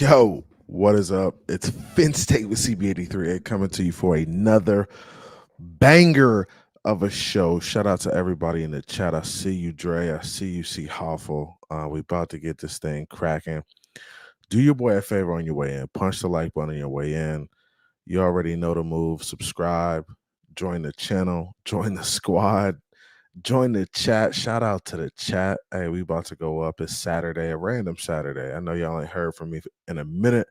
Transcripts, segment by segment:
Yo, what is up? It's Finn State with CB83 coming to you for another banger of a show. Shout out to everybody in the chat. I see you, Dre. I see you, C. Hoffel. We about to get this thing cracking. Do your boy a favor on your way in. Punch the like button on your way in. You already know the move. Subscribe, join the channel, join the squad. Join the chat. Shout out to the chat. Hey, we about to go up. It's Saturday, a random Saturday. I know y'all ain't heard from me in a minute.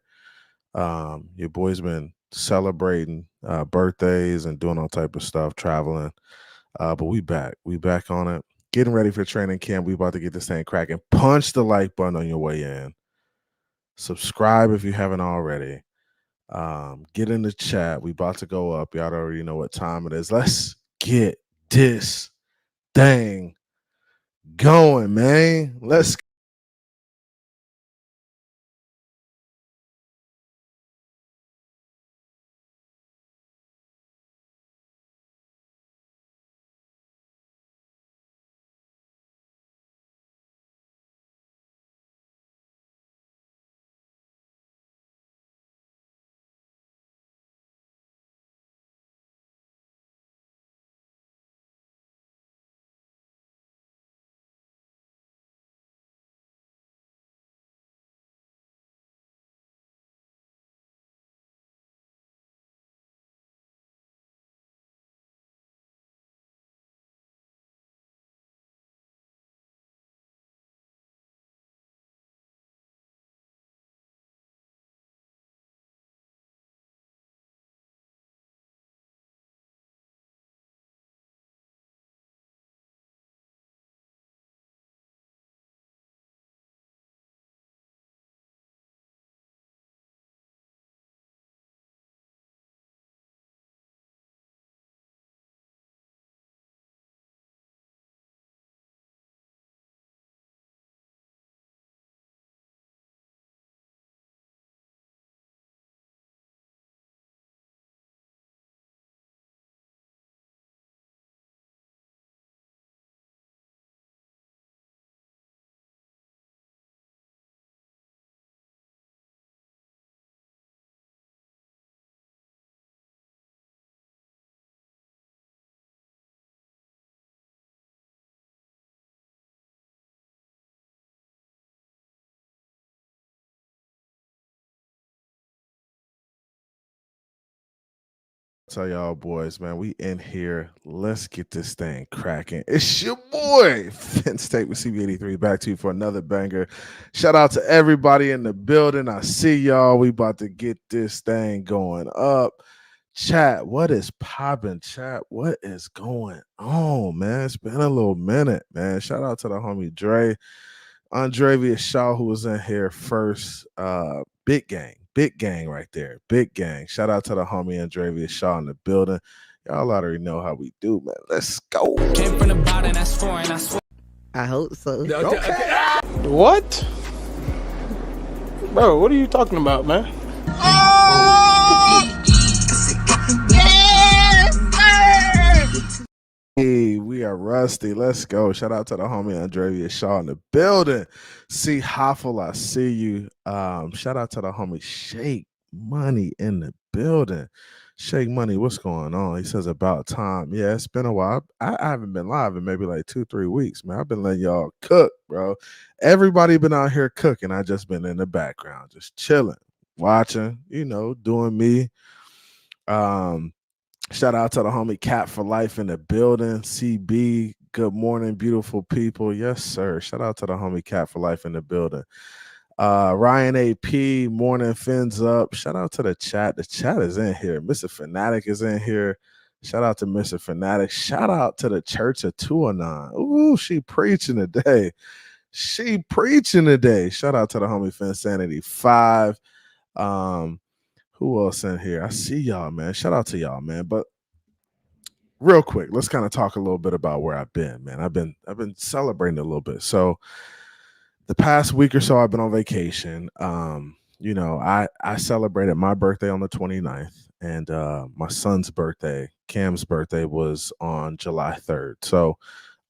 Your boy's been celebrating birthdays and doing all type of stuff, traveling. But we back. We back on it. Getting ready for training camp. We about to get this thing cracking. Punch the like button on your way in. Subscribe if you haven't already. Get in the chat. We about to go up. Y'all already know what time it is. Let's get this thing going, man. Let's tell y'all boys, man, we in here. Let's get this thing cracking. It's your boy, Finn State with CB83, back to you for another banger. Shout out to everybody in the building. I see y'all. We about to get this thing going up. Chat, what is popping? Chat, what is going on, man? It's been a little minute, man. Shout out to the homie Dre. Andrea Shaw, who was in here first. Big gang right there. Big gang. Shout out to the homie Andrea Shaw in the building. Y'all already know how we do, man. Let's go. Came from the bottom, that's foreign, I swear. I hope so. Okay. What? Bro, what are you talking about, man? Hey, we are rusty. Let's go. Shout out to the homie Andrea Shaw in the building. See Hoffel, I see you. Shout out to the homie Shake Money in the building. Shake Money, what's going on? He says about time. Yeah, it's been a while. I haven't been live in maybe like 2-3 weeks, man. I've been letting y'all cook, bro. Everybody been out here cooking. I just been in the background, just chilling, watching, doing me. Shout out to the homie Cat for Life in the building. CB, good morning, beautiful people. Yes, sir. Shout out to the homie Cat for Life in the building. Ryan AP, morning, fins up. Shout out to the chat. The chat is in here. Mr. Fanatic is in here. Shout out to Mr. Fanatic. Shout out to the Church of Tua Alternatives. Ooh, she preaching today. She preaching today. Shout out to the homie Finsanity 5. Who else in here? I see y'all, man. Shout out to y'all, man. But real quick, let's kind of talk a little bit about where I've been, man. I've been celebrating a little bit. So the past week or so, I've been on vacation. I celebrated my birthday on the 29th, and my son's birthday, Cam's birthday, was on July 3rd. So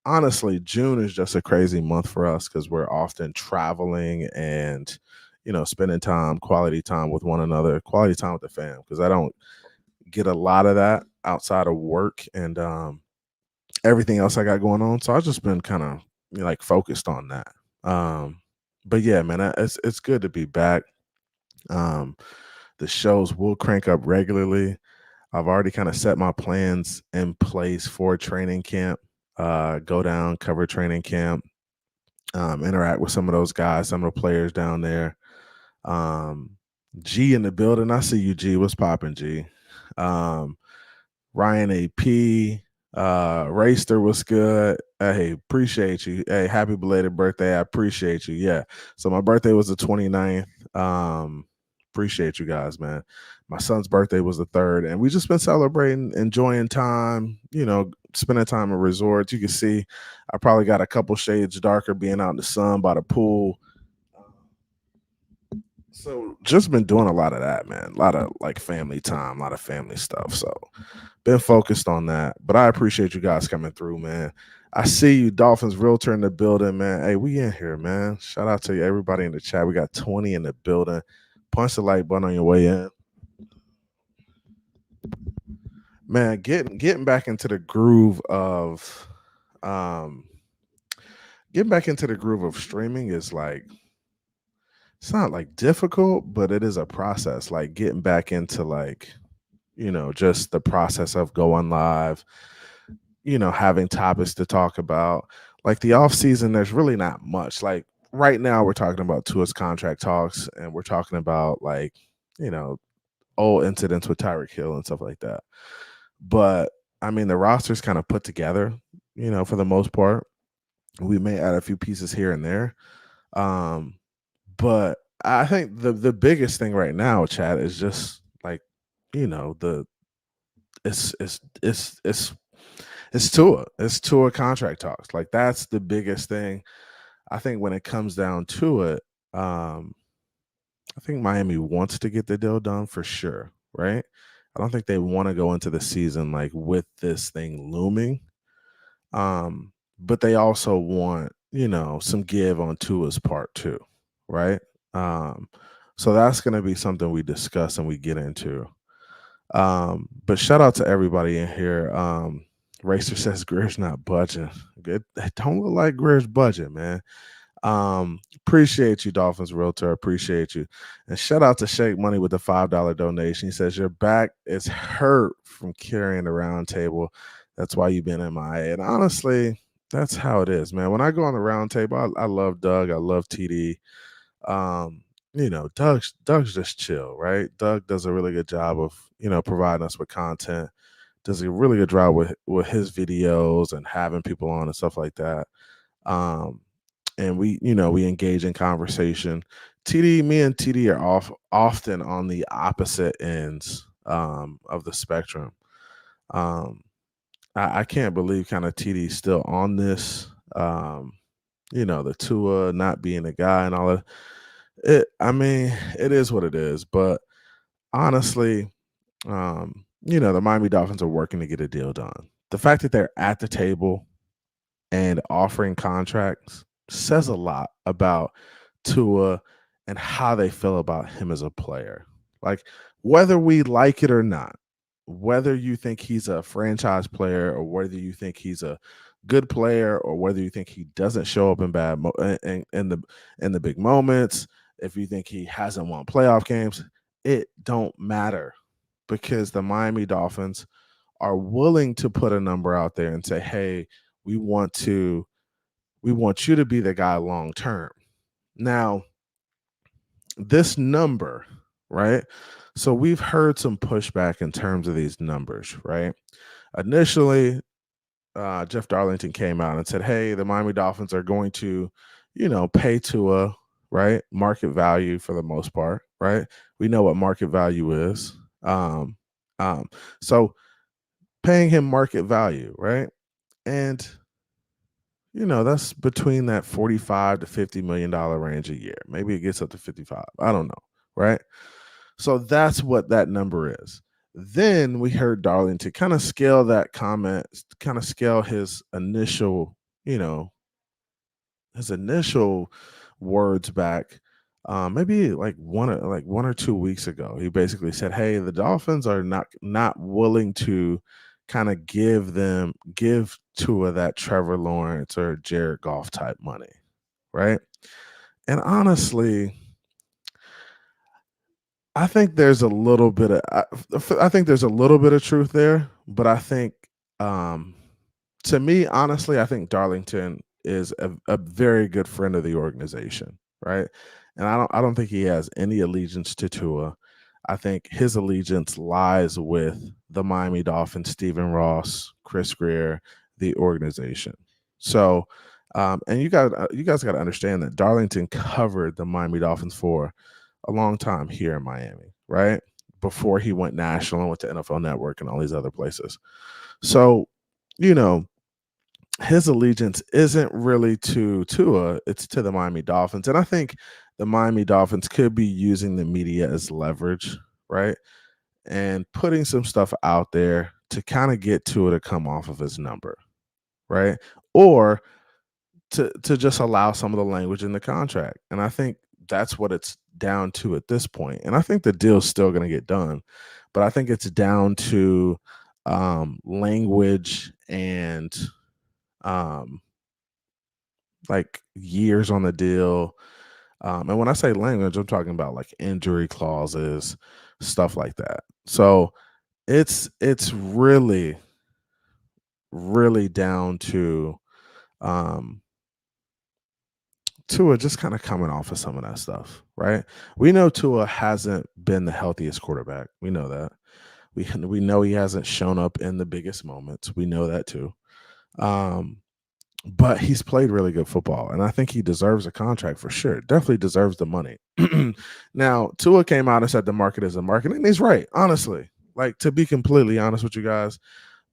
honestly, June is just a crazy month for us because we're often traveling and spending time, quality time with one another, quality time with the fam, because I don't get a lot of that outside of work and everything else I got going on. So I've just been kind of like focused on that. But yeah, man, it's good to be back. The shows will crank up regularly. I've already kind of set my plans in place for training camp. Go down, cover training camp, interact with some of those guys, some of the players down there. G in the building. I see you, G. What's popping, G? Ryan AP, Racer was good. Hey, appreciate you. Hey, happy belated birthday. I appreciate you. Yeah. So my birthday was the 29th. Appreciate you guys, man. My son's birthday was the 3rd, and we just been celebrating, enjoying time, spending time in resorts. You can see I probably got a couple shades darker being out in the sun by the pool. So just been doing a lot of that, man. A lot of like family time, a lot of family stuff. So been focused on that. But I appreciate you guys coming through, man. I see you, Dolphins Realtor in the building, man. Hey, we in here, man. Shout out to everybody in the chat. We got 20 in the building. Punch the like button on your way in. Man, getting back into the groove of streaming is like, it's not like difficult, but it is a process. Like getting back into like, just the process of going live, having topics to talk about. Like the off season, there's really not much. Like right now, we're talking about Tua's contract talks, and we're talking about like, old incidents with Tyreek Hill and stuff like that. But I mean, the roster's kind of put together, for the most part. We may add a few pieces here and there. But I think the biggest thing right now, Chad, is just like, it's Tua contract talks. Like that's the biggest thing. I think when it comes down to it, I think Miami wants to get the deal done for sure, right? I don't think they want to go into the season like with this thing looming. But they also want, some give on Tua's part too, right? So that's going to be something we discuss and we get into. But shout out to everybody in here. Racer says Grier's not budging. It don't look like Grier's budget, man. Appreciate you, Dolphins Realtor. Appreciate you. And shout out to Shake Money with the $5 donation. He says your back is hurt from carrying the round table. That's why you've been MIA. And honestly, that's how it is, man. When I go on the round table, I love Doug. I love TD. Doug's just chill, right? Doug does a really good job of, providing us with content. Does a really good job with his videos and having people on and stuff like that. And we engage in conversation. Me and TD are often on the opposite ends of the spectrum. I can't believe kind of TD's still on this. The Tua not being a guy and all that. It is what it is. But honestly, the Miami Dolphins are working to get a deal done. The fact that they're at the table and offering contracts says a lot about Tua and how they feel about him as a player. Like whether we like it or not, whether you think he's a franchise player or whether you think he's a good player or whether you think he doesn't show up in bad in the big moments, if you think he hasn't won playoff games, it don't matter because the Miami Dolphins are willing to put a number out there and say, hey, we want you to be the guy long term. Now, this number, right? So we've heard some pushback in terms of these numbers, right? Initially, Jeff Darlington came out and said, hey, the Miami Dolphins are going to, pay Tua, right? Market value for the most part, right? We know what market value is. So paying him market value, right? And that's between that $45 to $50 million range a year. Maybe it gets up to 55. I don't know, right? So that's what that number is. Then we heard Darlington kind of scale that comment, kind of scale his initial words back maybe like one or 2 weeks ago. He basically said, "Hey, the Dolphins are not willing to kind of give Tua that Trevor Lawrence or Jared Goff type money, right?" And honestly, I think there's a little bit of I think there's a little bit of truth there, but I think um, to me, honestly, I think Darlington is a very good friend of the organization, right? And I don't think he has any allegiance to Tua. I think his allegiance lies with the Miami Dolphins, Stephen Ross, Chris Greer, the organization. So, and you guys got to understand that Darlington covered the Miami Dolphins for a long time here in Miami, right? Before he went national and went to NFL Network and all these other places. So, you know, his allegiance isn't really to Tua, it's to the Miami Dolphins. And I think the Miami Dolphins could be using the media as leverage, right? And putting some stuff out there to kind of get Tua to come off of his number, right? Or to just allow some of the language in the contract. And I think that's what it's down to at this point. And I think the deal's still going to get done, but I think it's down to language and like years on the deal. And when I say language, I'm talking about like injury clauses, stuff like that. So it's really, really down to Tua just kind of coming off of some of that stuff, right? We know Tua hasn't been the healthiest quarterback. We know that. We know he hasn't shown up in the biggest moments. We know that too. Um, but he's played really good football, and I think he deserves a contract for sure. Definitely deserves the money. Now, Tua came out and said the market is a market, and he's right. Honestly, like to be completely honest with you guys,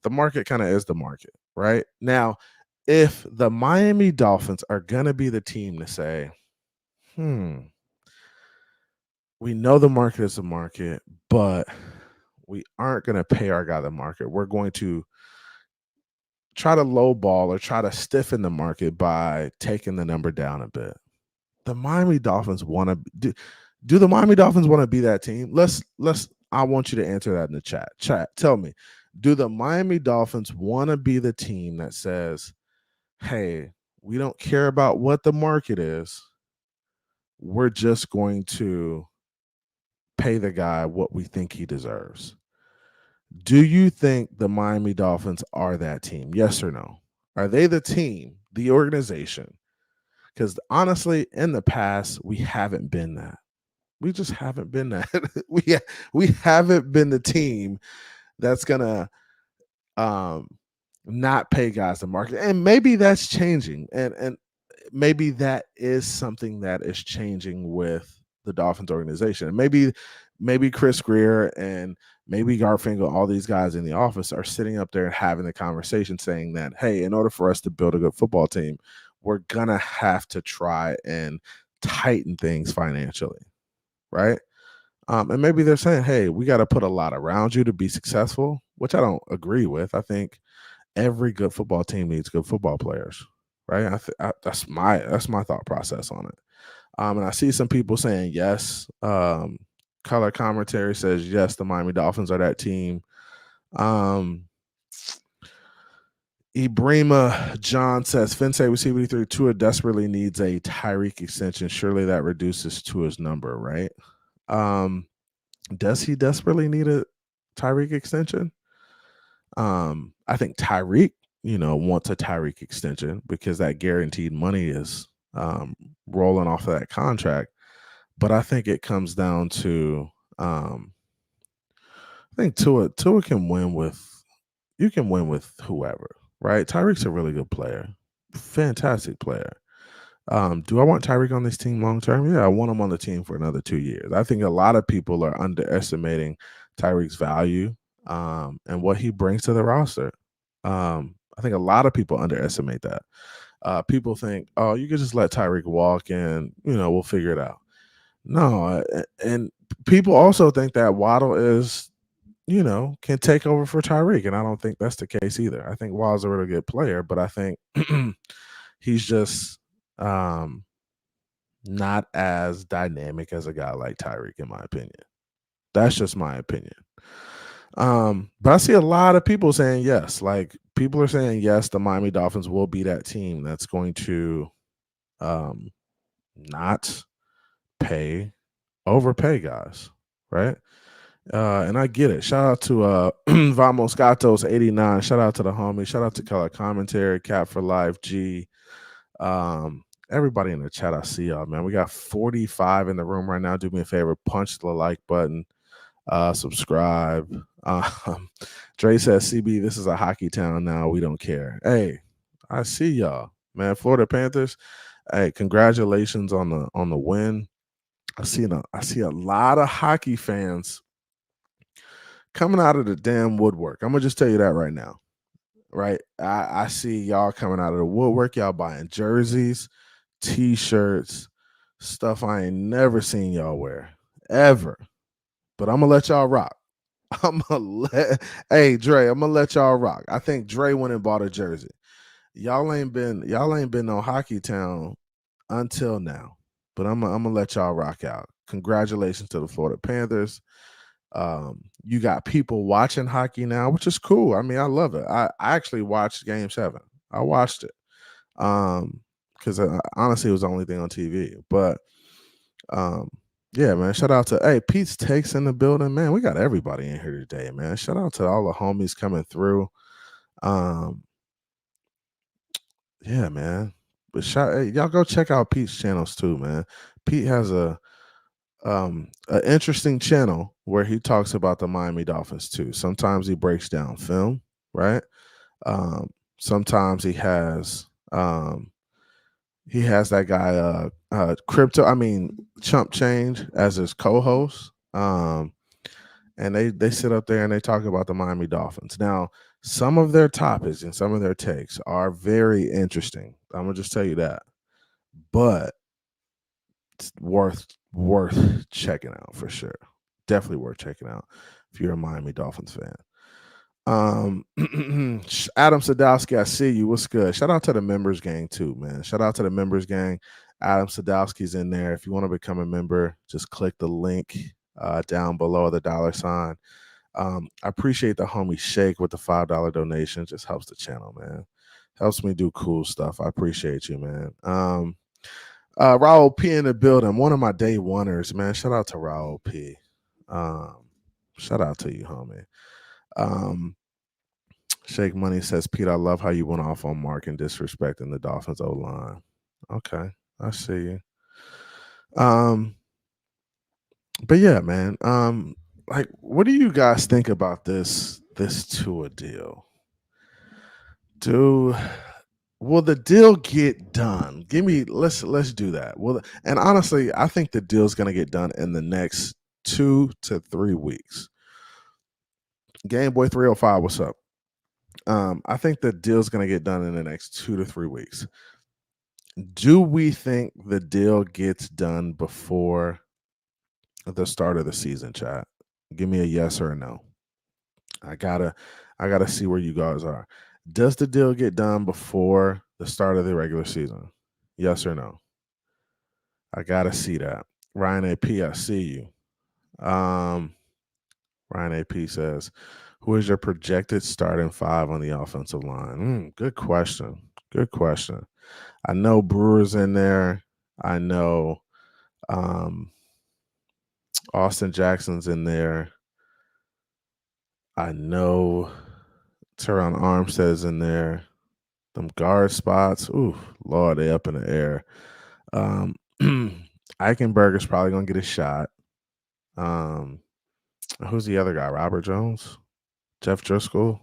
the market kind of is the market, right? Now, if the Miami Dolphins are gonna be the team to say, we know the market is the market, but we aren't going to pay our guy the market. We're going to try to lowball or try to stiffen the market by taking the number down a bit. The Miami Dolphins want to do the Miami Dolphins want to be that team? I want you to answer that in the chat. Chat, tell me, do the Miami Dolphins want to be the team that says, "Hey, we don't care about what the market is. We're just going to pay the guy what we think he deserves"? Do you think the Miami Dolphins are that team? Yes or no? Are they the team, the organization? Because honestly, in the past, we haven't been that. We just haven't been that. we haven't been the team that's gonna um, not pay guys the market, and maybe that's changing, and maybe that is something that is changing with the Dolphins organization. Maybe Chris Greer and maybe Garfinkel, all these guys in the office are sitting up there and having the conversation saying that, hey, in order for us to build a good football team, we're gonna have to try and tighten things financially, right? And maybe they're saying, hey, we got to put a lot around you to be successful, which I don't agree with. I think every good football team needs good football players, right? That's my thought process on it. And I see some people saying yes. Color commentary says yes, the Miami Dolphins are that team. Ibrahima John says Fensei with CBD3 Tua desperately needs a Tyreek extension. Surely that reduces Tua's number, right? Does he desperately need a Tyreek extension? I think Tyreek, wants a Tyreek extension because that guaranteed money is rolling off of that contract. But I think it comes down to I think Tua can win with whoever, right? Tyreek's a really good player, fantastic player. Do I want Tyreek on this team long term? Yeah, I want him on the team for another 2 years. I think a lot of people are underestimating Tyreek's value and what he brings to the roster. I think a lot of people underestimate that. People think, oh, you can just let Tyreek walk and, we'll figure it out. No, and people also think that Waddle is, can take over for Tyreek, and I don't think that's the case either. I think Waddle's a really good player, but I think he's just not as dynamic as a guy like Tyreek, in my opinion. That's just my opinion. But I see a lot of people saying yes. Like, people are saying yes, the Miami Dolphins will be that team that's going to not overpay guys, right? And I get it. Shout out to Vamos Gatos 89. Shout out to the homie. Shout out to Color Commentary, Cap for Life, G. Everybody in the chat, I see y'all, man. We got 45 in the room right now. Do me a favor, punch the like button, subscribe. Dre says, CB, this is a hockey town now. We don't care. Hey, I see y'all, man. Florida Panthers. Hey, congratulations on the win. I see a lot of hockey fans coming out of the damn woodwork. I'm gonna just tell you that right now. Right? I see y'all coming out of the woodwork. Y'all buying jerseys, t-shirts, stuff I ain't never seen y'all wear ever. But I'm gonna let y'all rock. Hey Dre, I'm gonna let y'all rock. I think Dre went and bought a jersey. Y'all ain't been on Hockey Town until now. But I'm gonna let y'all rock out. Congratulations to the Florida Panthers. You got people watching hockey now, which is cool. I mean, I love it. I actually watched Game 7. I watched it. Because honestly, it was the only thing on TV. But yeah, man. Shout out to Pete's Takes in the building, man. We got everybody in here today, man. Shout out to all the homies coming through. Yeah, man. But y'all go check out Pete's channels too, man. Pete has an interesting channel where he talks about the Miami Dolphins too. Sometimes he breaks down film, right? Sometimes he has that guy Chump Change as his co-host. And they sit up there and they talk about the Miami Dolphins. Now, some of their topics and some of their takes are very interesting. I'm gonna just tell you that. But it's worth checking out for sure. Definitely worth checking out if you're a Miami Dolphins fan. Adam Sadowski, I see you. What's good? Shout out to the members gang too, man. Shout out to the members gang. Adam Sadowski's in there. If you want to become a member, just click the link down below the $. I appreciate the homie Shake with the $5 donation. Just helps the channel, man. Helps me do cool stuff. I appreciate you, man. Raul P in the building. One of my day oneers, man. Shout out to Raul P. Shout out to you, homie. Shake Money says, Pete, I love how you went off on Mark and disrespecting the Dolphins O-line. Okay, I see you. But yeah, man. Like, what do you guys think about this Tua deal? Will the deal get done? Let's do that. And honestly, I think the deal's gonna get done in the next 2 to 3 weeks. Gameboy 305, what's up? I think the deal's gonna get done in the next 2 to 3 weeks. Do we think the deal gets done before the start of the season, chat? Give me a yes or a no. I gotta see where you guys are. Does the deal get done before the start of the regular season? Yes or no? I gotta see that. Ryan AP, I see you. Ryan AP says, who is your projected starting 5 on the offensive line? Good question. Good question. I know Brewer's in there. I know Austin Jackson's in there. I know Teron Armstead's in there. Them guard spots, ooh, Lord, they up in the air. Eichenberger's probably gonna get a shot. Who's the other guy? Robert Jones, Jeff Driscoll,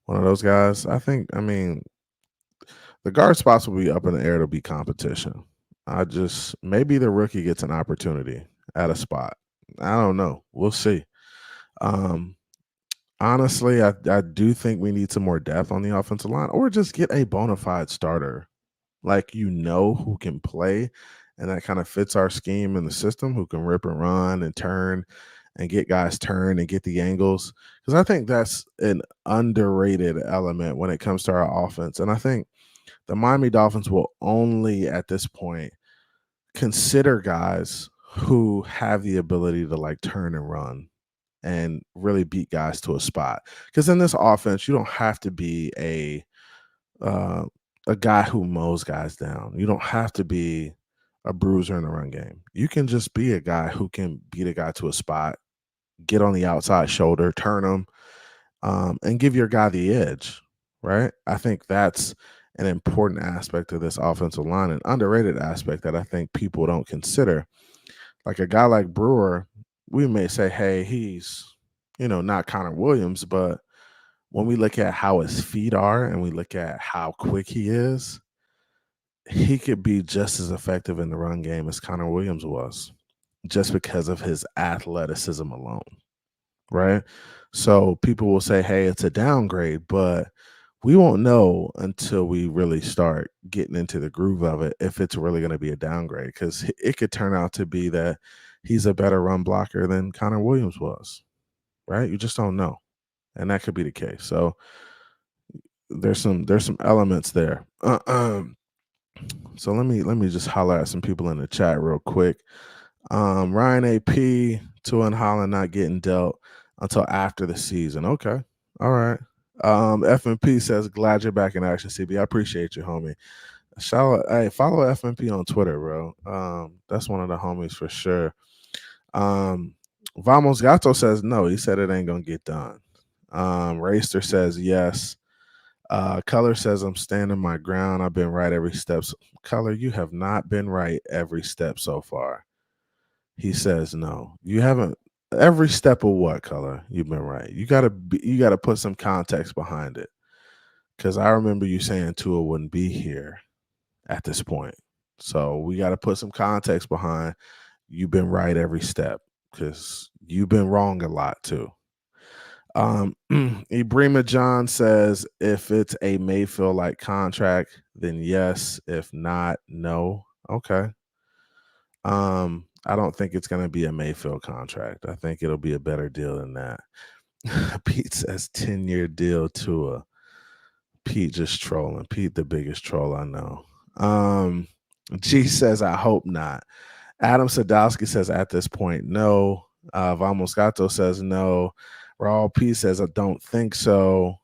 one of those guys. I mean, the guard spots will be up in the air to be competition. Maybe the rookie gets an opportunity at a spot. I don't know. We'll see. Honestly, I do think we need some more depth on the offensive line, or just get a bona fide starter, like, who can play and that kind of fits our scheme in the system, who can rip and run and turn and get guys turned and get the angles. Because I think that's an underrated element when it comes to our offense. And I think the Miami Dolphins will only at this point consider guys who have the ability to like turn and run and really beat guys to a spot. Because in this offense, you don't have to be a guy who mows guys down. You don't have to be a bruiser in the run game. You can just be a guy who can beat a guy to a spot, get on the outside shoulder, turn him, and give your guy the edge, right? I think that's an important aspect of this offensive line, an underrated aspect that I think people don't consider. Like a guy like Brewer, we may say, hey, he's, not Connor Williams, but when we look at how his feet are and we look at how quick he is, he could be just as effective in the run game as Connor Williams was, just because of his athleticism alone, right? So people will say, hey, it's a downgrade, but we won't know until we really start getting into the groove of it if it's really going to be a downgrade, because it could turn out to be that he's a better run blocker than Connor Williams was, right? You just don't know, and that could be the case. So there's some elements there. So let me just holler at some people in the chat real quick. Ryan AP, Tua and Holland not getting dealt until after the season. Okay. All right. FMP says, glad you're back in action, CB. I appreciate you, homie. Hey, follow FMP on Twitter, bro. That's one of the homies for sure. Vamos Gato says no. He said it ain't gonna get done. Racer says yes. Color says I'm standing my ground. I've been right every step. Color, you have not been right every step so far. He says no. You haven't. Every step of what, Color? You've been right. You gotta put some context behind it. Because I remember you saying Tua wouldn't be here at this point. So we got to put some context behind you've been right every step, because you've been wrong a lot too. Ibrima John says, if it's a Mayfield-like contract, then yes. If not, no. Okay. I don't think it's going to be a Mayfield contract. I think it'll be a better deal than that. Pete says 10-year deal to a Pete just trolling. Pete, the biggest troll I know. G says, I hope not. Adam Sadowski says, at this point, no. Vamos Gato says no. Raul P says, I don't think so.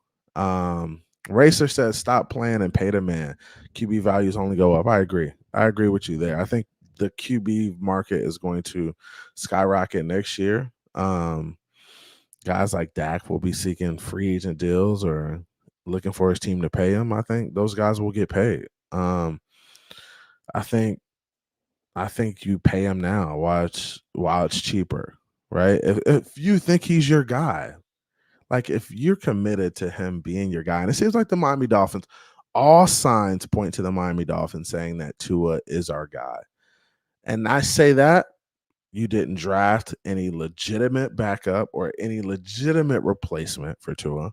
Racer says, stop playing and pay the man. QB values only go up. I agree. I agree with you there. I think the QB market is going to skyrocket next year. Guys like Dak will be seeking free agent deals or looking for his team to pay him. I think those guys will get paid. I think you pay him now while it's cheaper, right? If you think he's your guy, like if you're committed to him being your guy, and it seems like the Miami Dolphins, all signs point to the Miami Dolphins saying that Tua is our guy. And I say that you didn't draft any legitimate backup or any legitimate replacement for Tua.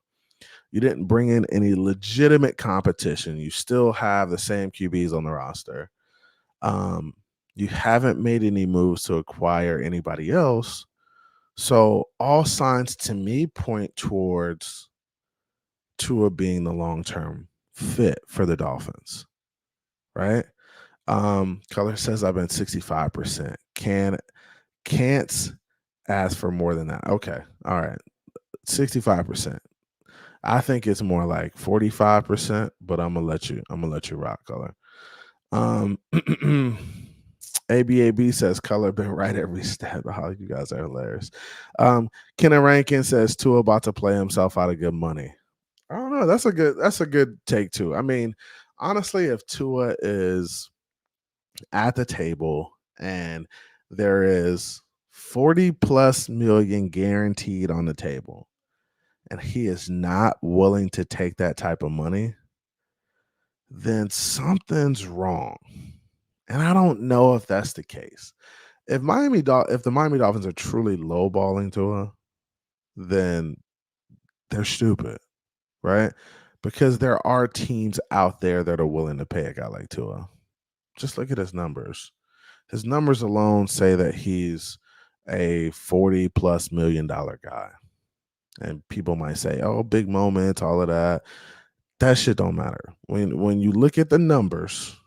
You didn't bring in any legitimate competition. You still have the same QBs on the roster. You haven't made any moves to acquire anybody else. So all signs to me point towards Tua being the long-term fit for the Dolphins, right? Color says I've been 65%. Can't ask for more than that. Okay. All right. 65%. I think it's more like 45%, but I'm gonna let you rock, Color. ABAB says Color been right every step. Oh, you guys are hilarious. Kenna Rankin says Tua about to play himself out of good money. I don't know. That's a good take too. I mean, honestly, if Tua is at the table and there is 40 plus million guaranteed on the table, and he is not willing to take that type of money, then something's wrong. And I don't know if that's the case. If the Miami Dolphins are truly lowballing Tua, then they're stupid, right? Because there are teams out there that are willing to pay a guy like Tua. Just look at his numbers. His numbers alone say that he's a $40+ million guy. And people might say, oh, big moments, all of that. That shit don't matter. When you look at the numbers,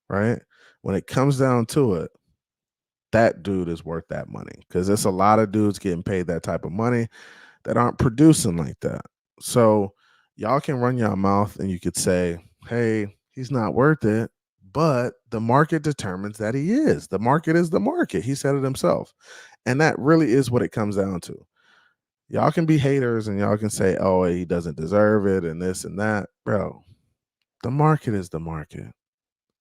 right? When it comes down to it, that dude is worth that money, because there's a lot of dudes getting paid that type of money that aren't producing like that. So y'all can run your mouth and you could say, hey, he's not worth it, but the market determines that he is. The market is the market. He said it himself. And that really is what it comes down to. Y'all can be haters and y'all can say, oh, he doesn't deserve it and this and that. Bro, the market is the market.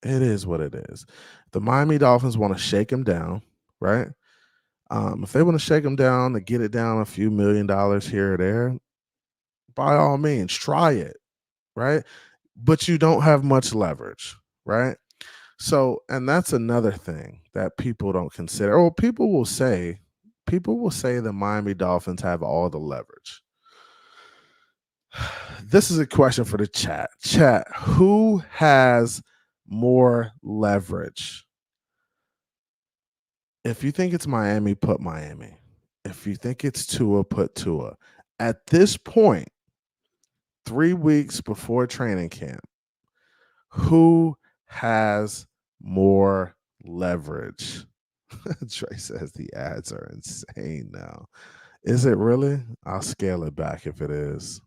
It is what it is. The Miami Dolphins want to shake him down, right? If they want to shake him down to get it down a few $1 million here or there, by all means, try it, right? But you don't have much leverage, right? So, and that's another thing that people don't consider. Or people will say the Miami Dolphins have all the leverage. This is a question for the chat. Chat, who has more leverage? If you think it's Miami, put Miami. If you think it's Tua, put Tua. At this point, 3 weeks before training camp, who has more leverage? Trey says the ads are insane now. Is it really? I'll scale it back if it is.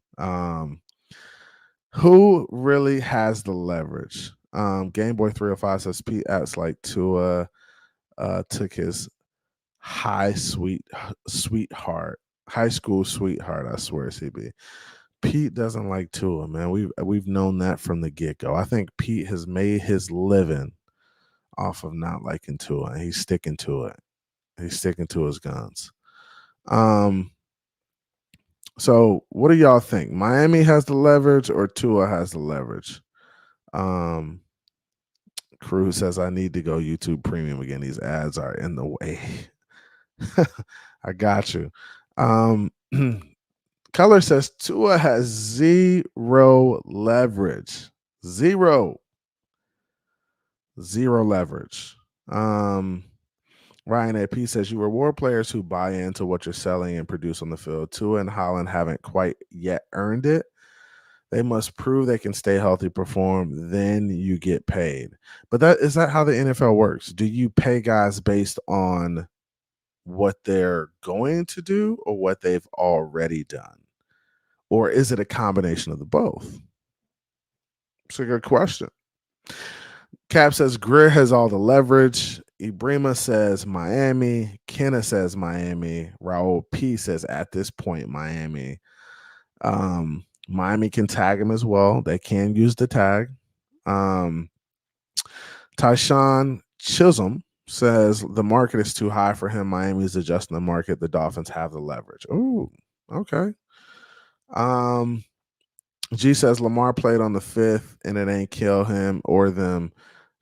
Who really has the leverage? Gameboy 305 says Pete acts like Tua took his high school sweetheart. I swear, CB. Pete doesn't like Tua, man. We've known that from the get-go. I think Pete has made his living off of not liking Tua, and he's sticking to it. He's sticking to his guns. So what do y'all think? Miami has the leverage or Tua has the leverage? Cruz says, I need to go YouTube Premium again. These ads are in the way. I got you. Color says Tua has zero leverage. Zero leverage. Ryan AP says you reward players who buy into what you're selling and produce on the field. Tua and Holland haven't quite yet earned it. They must prove they can stay healthy, perform, then you get paid. But is that how the NFL works? Do you pay guys based on what they're going to do or what they've already done? Or is it a combination of the both? It's a good question. Cap says Grier has all the leverage. Ibrima says Miami. Kenna says Miami. Raul P says at this point Miami. Miami can tag him as well. They can use the tag. Tyshawn Chisholm says the market is too high for him. Miami's adjusting the market. The Dolphins have the leverage. Oh, okay. G says Lamar played on the 5th and it ain't kill him or them.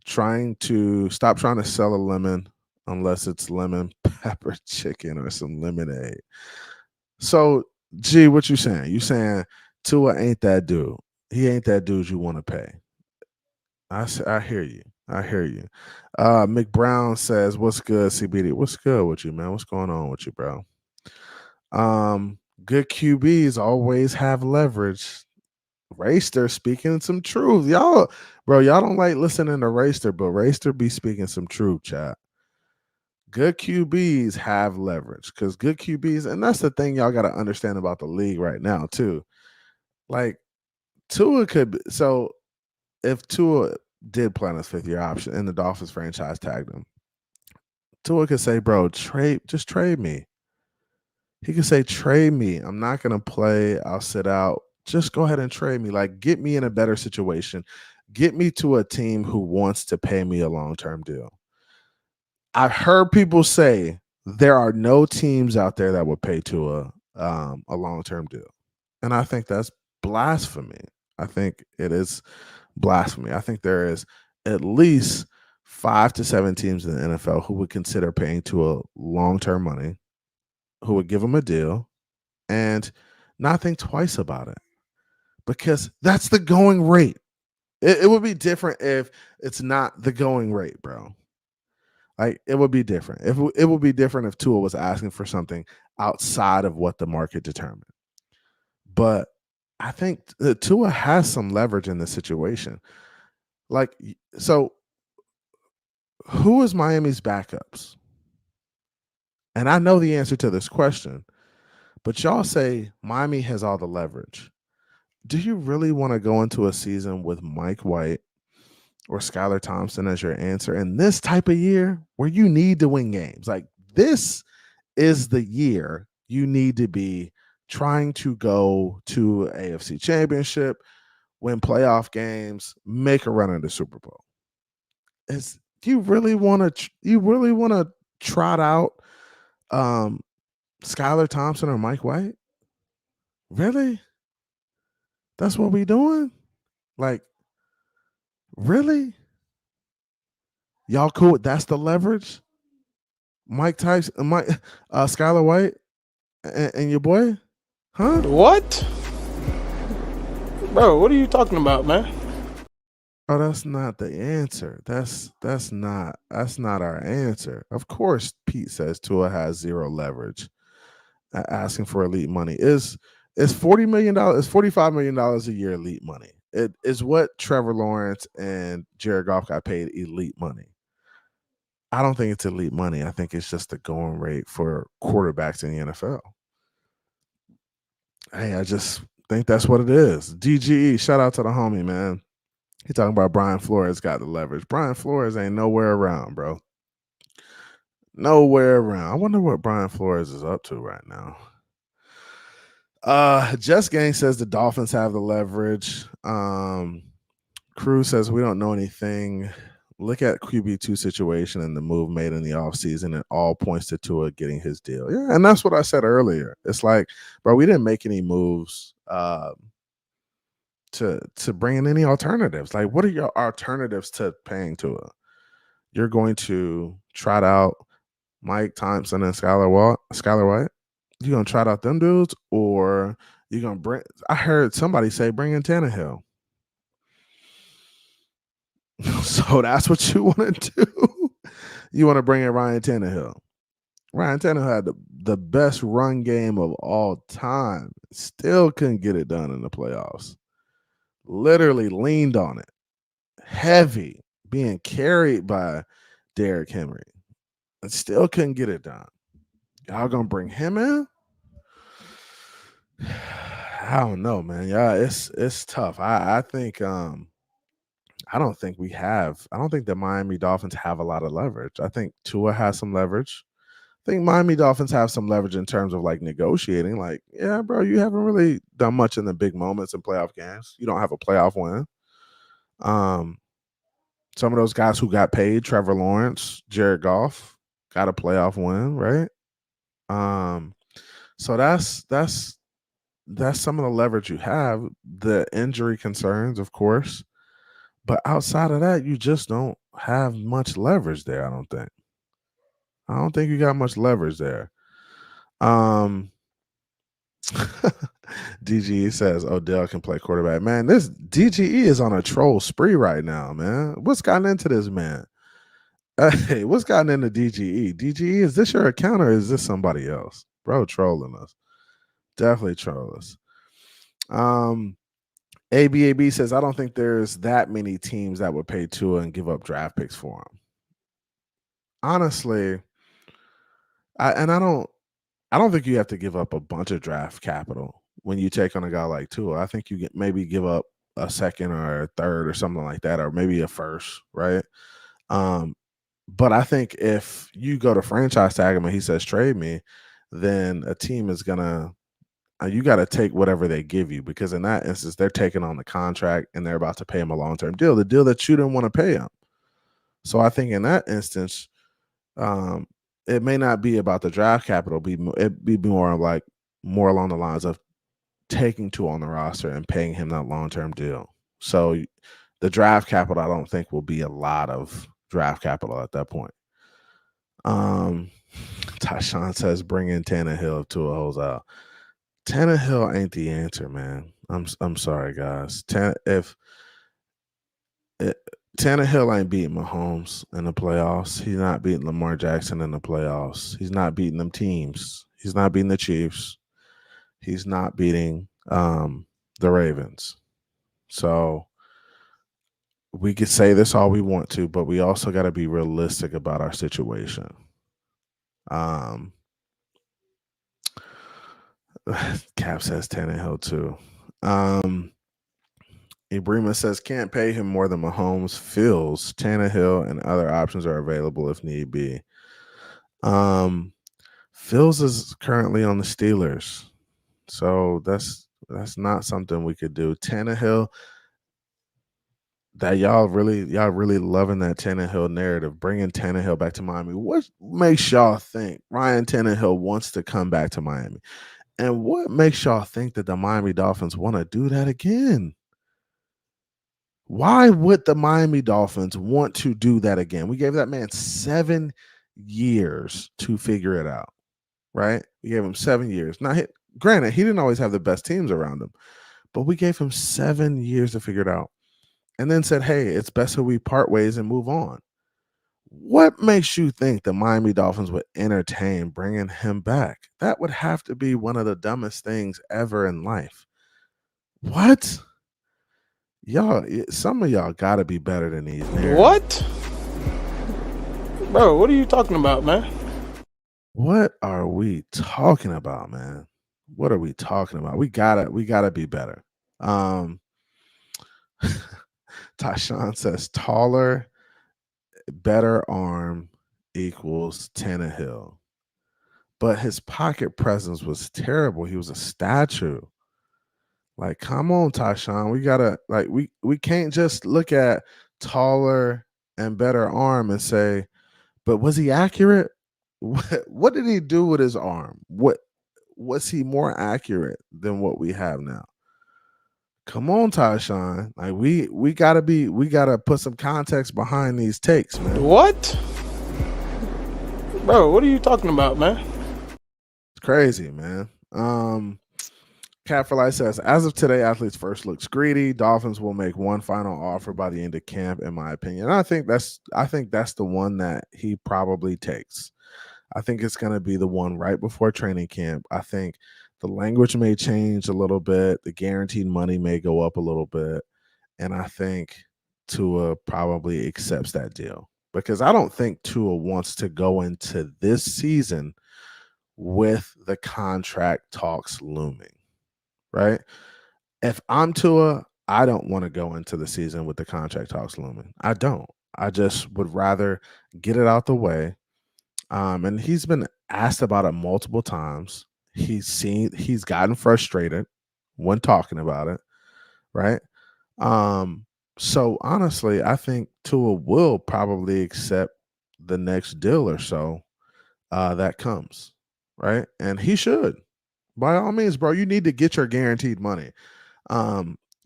Stop trying to sell a lemon unless it's lemon pepper chicken or some lemonade. So, G, what you saying? You saying Tua ain't that dude. He ain't that dude you want to pay. I hear you. I hear you. McBrown says, what's good, CBD? What's good with you, man? What's going on with you, bro? Good QBs always have leverage. Raster speaking some truth. Y'all don't like listening to Raster, but Raster be speaking some truth, chat. Good QBs have leverage because good QBs, and that's the thing y'all got to understand about the league right now, too. Like, Tua could, so if Tua did play on his 5th-year option and the Dolphins franchise tagged him, Tua could say, bro, just trade me. He could say, trade me. I'm not going to play. I'll sit out. Just go ahead and trade me. Like, get me in a better situation. Get me to a team who wants to pay me a long-term deal. I've heard people say there are no teams out there that would pay Tua a long-term deal. And I think that's blasphemy. I think it is blasphemy. I think there is at least 5 to 7 teams in the NFL who would consider paying Tua long-term money, who would give him a deal and not think twice about it, because that's the going rate. It would be different if it's not the going rate, bro. Like, it would be different. It would be different if Tua was asking for something outside of what the market determined. But I think Tua has some leverage in this situation. Like, so who is Miami's backups? And I know the answer to this question, but y'all say Miami has all the leverage. Do you really want to go into a season with Mike White or Skylar Thompson as your answer in this type of year where you need to win games? Like, this is the year you need to be trying to go to AFC Championship, win playoff games, make a run at the Super Bowl. Do you really want to trot out Skylar Thompson or Mike White? Really? That's what we doing? Like, really? Y'all cool? That's the leverage? Mike Tyson, Skylar White, and your boy? Huh? What? Bro, what are you talking about, man? Oh, that's not the answer. That's not our answer. Of course, Pete says Tua has zero leverage. Asking for elite money is $40 million, is $45 million a year elite money. It is what Trevor Lawrence and Jared Goff got paid elite money. I don't think it's elite money. I think it's just the going rate for quarterbacks in the NFL. Hey, I just think that's what it is. DGE, shout out to the homie, man. He talking about Brian Flores got the leverage. Brian Flores ain't nowhere around, bro. Nowhere around. I wonder what Brian Flores is up to right now. Just Gang says the Dolphins have the leverage. Cruz says we don't know anything. Look at QB2 situation and the move made in the offseason. It all points to Tua getting his deal. Yeah, and that's what I said earlier. It's like, bro, we didn't make any moves to bring in any alternatives. Like, what are your alternatives to paying Tua? You're going to trot out Mike Thompson and Skylar White? You gonna trot out them dudes, or you gonna bring? I heard somebody say bring in Tanah Hill. So that's what you want to do. You want to bring in Ryan Tannehill. Ryan Tannehill had the best run game of all time. Still couldn't get it done in the playoffs. Literally leaned on it. Heavy. Being carried by Derrick Henry. And still couldn't get it done. Y'all gonna bring him in? I don't know, man. Yeah, it's tough. I think I don't think the Miami Dolphins have a lot of leverage. I think Tua has some leverage. I think Miami Dolphins have some leverage in terms of like negotiating. Like, yeah, bro, you haven't really done much in the big moments in playoff games. You don't have a playoff win. Some of those guys who got paid, Trevor Lawrence, Jared Goff, got a playoff win, right? So that's some of the leverage you have. The injury concerns, of course. But outside of that, you just don't have much leverage there, I don't think. I don't think you got much leverage there. DGE says Odell can play quarterback. Man, this DGE is on a troll spree right now, man. What's gotten into this man? Hey, what's gotten into DGE? DGE, is this your account or is this somebody else? Bro, trolling us. Definitely troll us. ABAB says, I don't think there's that many teams that would pay Tua and give up draft picks for him. Honestly, I don't think you have to give up a bunch of draft capital when you take on a guy like Tua. I think you maybe give up a second or a third or something like that, or maybe a first, right? But I think if you go to franchise tag him and he says trade me, then a team is gonna you got to take whatever they give you, because in that instance they're taking on the contract and they're about to pay him a long-term deal, the deal that you didn't want to pay him. So I think in that instance, it may not be about the draft capital. It'd be more along the lines of taking Tua on the roster and paying him that long-term deal. So the draft capital, I don't think will be a lot of draft capital at that point. Tyshawn says bring in Tanah Hill if Tua holds out. Tanah Hill ain't the answer, man. I'm sorry, guys. Tanah Hill ain't beating Mahomes in the playoffs. He's not beating Lamar Jackson in the playoffs. He's not beating them teams. He's not beating the Chiefs. He's not beating the Ravens. So we could say this all we want to, but we also got to be realistic about our situation. Cap says Tanah Hill too. Ibrima says can't pay him more than Mahomes feels. Tanah Hill and other options are available if need be. Fields is currently on the Steelers, so that's not something we could do. Tannehill, that y'all really loving that Tannehill narrative, bringing Tannehill back to Miami. What makes y'all think Ryan Tannehill wants to come back to Miami? And what makes y'all think that the Miami Dolphins want to do that again? Why would the Miami Dolphins want to do that again? We gave that man 7 years to figure it out, right? We gave him 7 years. Now, granted, he didn't always have the best teams around him, but we gave him 7 years to figure it out and then said, hey, it's best that we part ways and move on. What makes you think the Miami Dolphins would entertain bringing him back? That would have to be one of the dumbest things ever in life. What? Y'all, some of y'all got to be better than these narratives. What? Bro, what are you talking about, man? What are we talking about, man? What are we talking about? We gotta be better. Tashawn says taller, better arm equals Tannehill. But his pocket presence was terrible. He was a statue. Like, come on, Tashawn. We gotta we can't just look at taller and better arm and say, but was he accurate? What did he do with his arm? What was he more accurate than what we have now? Come on, Tyshawn. Like we gotta put some context behind these takes, man. What? Bro, what are you talking about, man? It's crazy, man. Cat for Life says, as of today, athletes first looks greedy. Dolphins will make one final offer by the end of camp, in my opinion. And I think that's the one that he probably takes. I think it's going to be the one right before training camp. I think the language may change a little bit. The guaranteed money may go up a little bit. And I think Tua probably accepts that deal because I don't think Tua wants to go into this season with the contract talks looming, right? If I'm Tua, I don't want to go into the season with the contract talks looming. I don't. I just would rather get it out the way. And he's been asked about it multiple times. He's gotten frustrated when talking about it, right? So honestly, I think Tua will probably accept the next deal or so that comes, right? And he should. By all means, bro, you need to get your guaranteed money.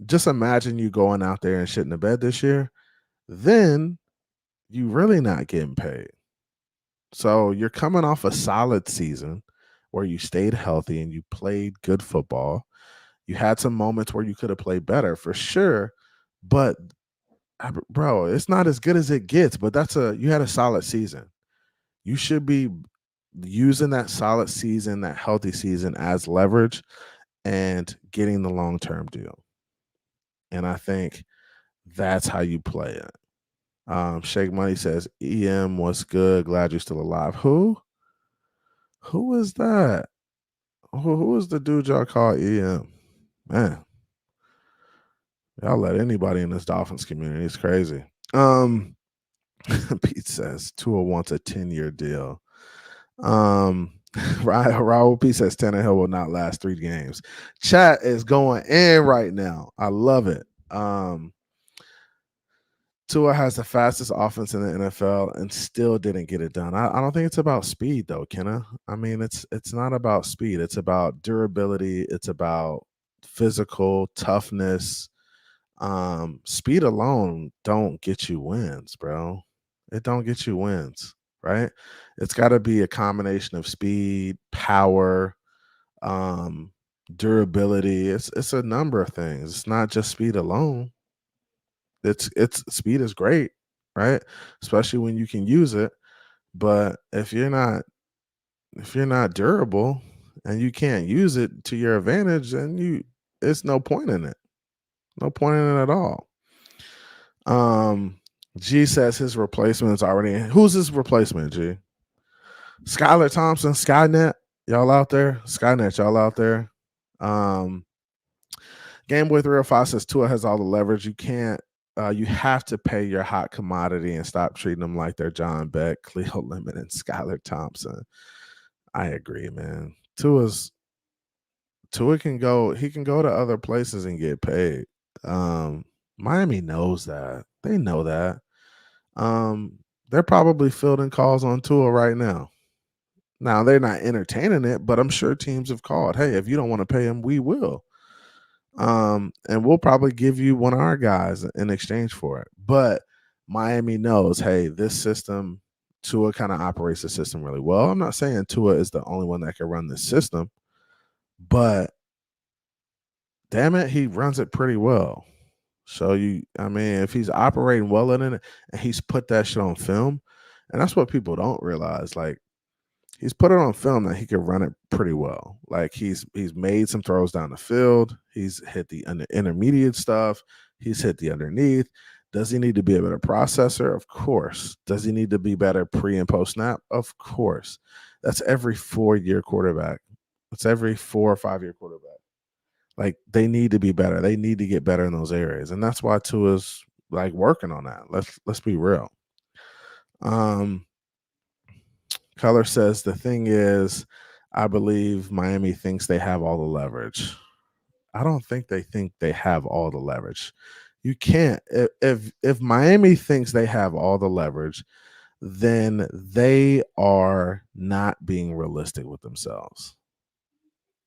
Just imagine you going out there and shitting the bed this year, then you really not getting paid. So you're coming off a solid season where you stayed healthy and you played good football. You had some moments where you could have played better for sure, but bro, it's not as good as it gets, but you had a solid season. You should be using that solid season, that healthy season as leverage and getting the long-term deal. And I think that's how you play it. Shake Money says, EM, what's good? Glad you're still alive. Who is that? Who is the dude y'all call EM? Man, y'all let anybody in this Dolphins community. It's crazy. Pete says Tua wants a 10-year deal. Raul P says Tannehill will not last 3 games. Chat is going in right now. I love it. Tua has the fastest offense in the NFL and still didn't get it done. I don't think it's about speed though, Kenna. I mean, it's not about speed. It's about durability. It's about physical toughness. Speed alone don't get you wins, bro. It don't get you wins, right? It's got to be a combination of speed, power, durability. It's a number of things. It's not just speed alone. It's speed is great, right? Especially when you can use it. But if you're not durable and you can't use it to your advantage, then it's no point in it. No point in it at all. G says his replacement is already in. Who's his replacement, G? Skylar Thompson, Skynet? Y'all out there? Skynet, y'all out there? Gameboy 305 says Tua has all the leverage. You can't. You have to pay your hot commodity and stop treating them like they're John Beck, Cleo Lemon, and Skylar Thompson. I agree, man. Tua can go. He can go to other places and get paid. Miami knows that. They know that. They're probably fielding calls on Tua right now. Now they're not entertaining it, but I'm sure teams have called. Hey, if you don't want to pay him, we will. And we'll probably give you one of our guys in exchange for it. But Miami knows, hey, this system, Tua kind of operates the system really well. I'm not saying Tua is the only one that can run this system, but damn it, he runs it pretty well. So if he's operating well in it and he's put that shit on film, and that's what people don't realize, like he's put it on film that he can run it pretty well. Like he's made some throws down the field. He's hit the intermediate stuff. He's hit the underneath. Does he need to be a better processor? Of course. Does he need to be better pre and post snap? Of course. That's every 4-year quarterback. That's every 4 or 5-year quarterback. Like they need to be better. They need to get better in those areas, and that's why Tua's like working on that. Let's be real. Color says the thing is, I believe Miami thinks they have all the leverage. I don't think they have all the leverage. You can't. If Miami thinks they have all the leverage, then they are not being realistic with themselves.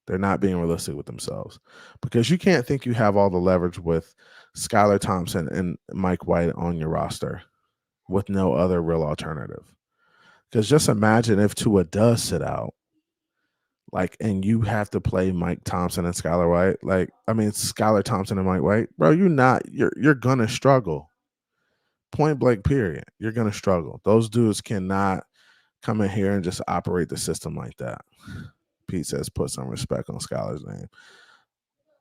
They're not being realistic with themselves, because you can't think you have all the leverage with Skylar Thompson and Mike White on your roster with no other real alternative. Because just imagine if Tua does sit out, and you have to play Mike Thompson and Skylar White. Skylar Thompson and Mike White, bro. You're gonna struggle. Point blank, period. You're gonna struggle. Those dudes cannot come in here and just operate the system like that. Pete says, put some respect on Skylar's name.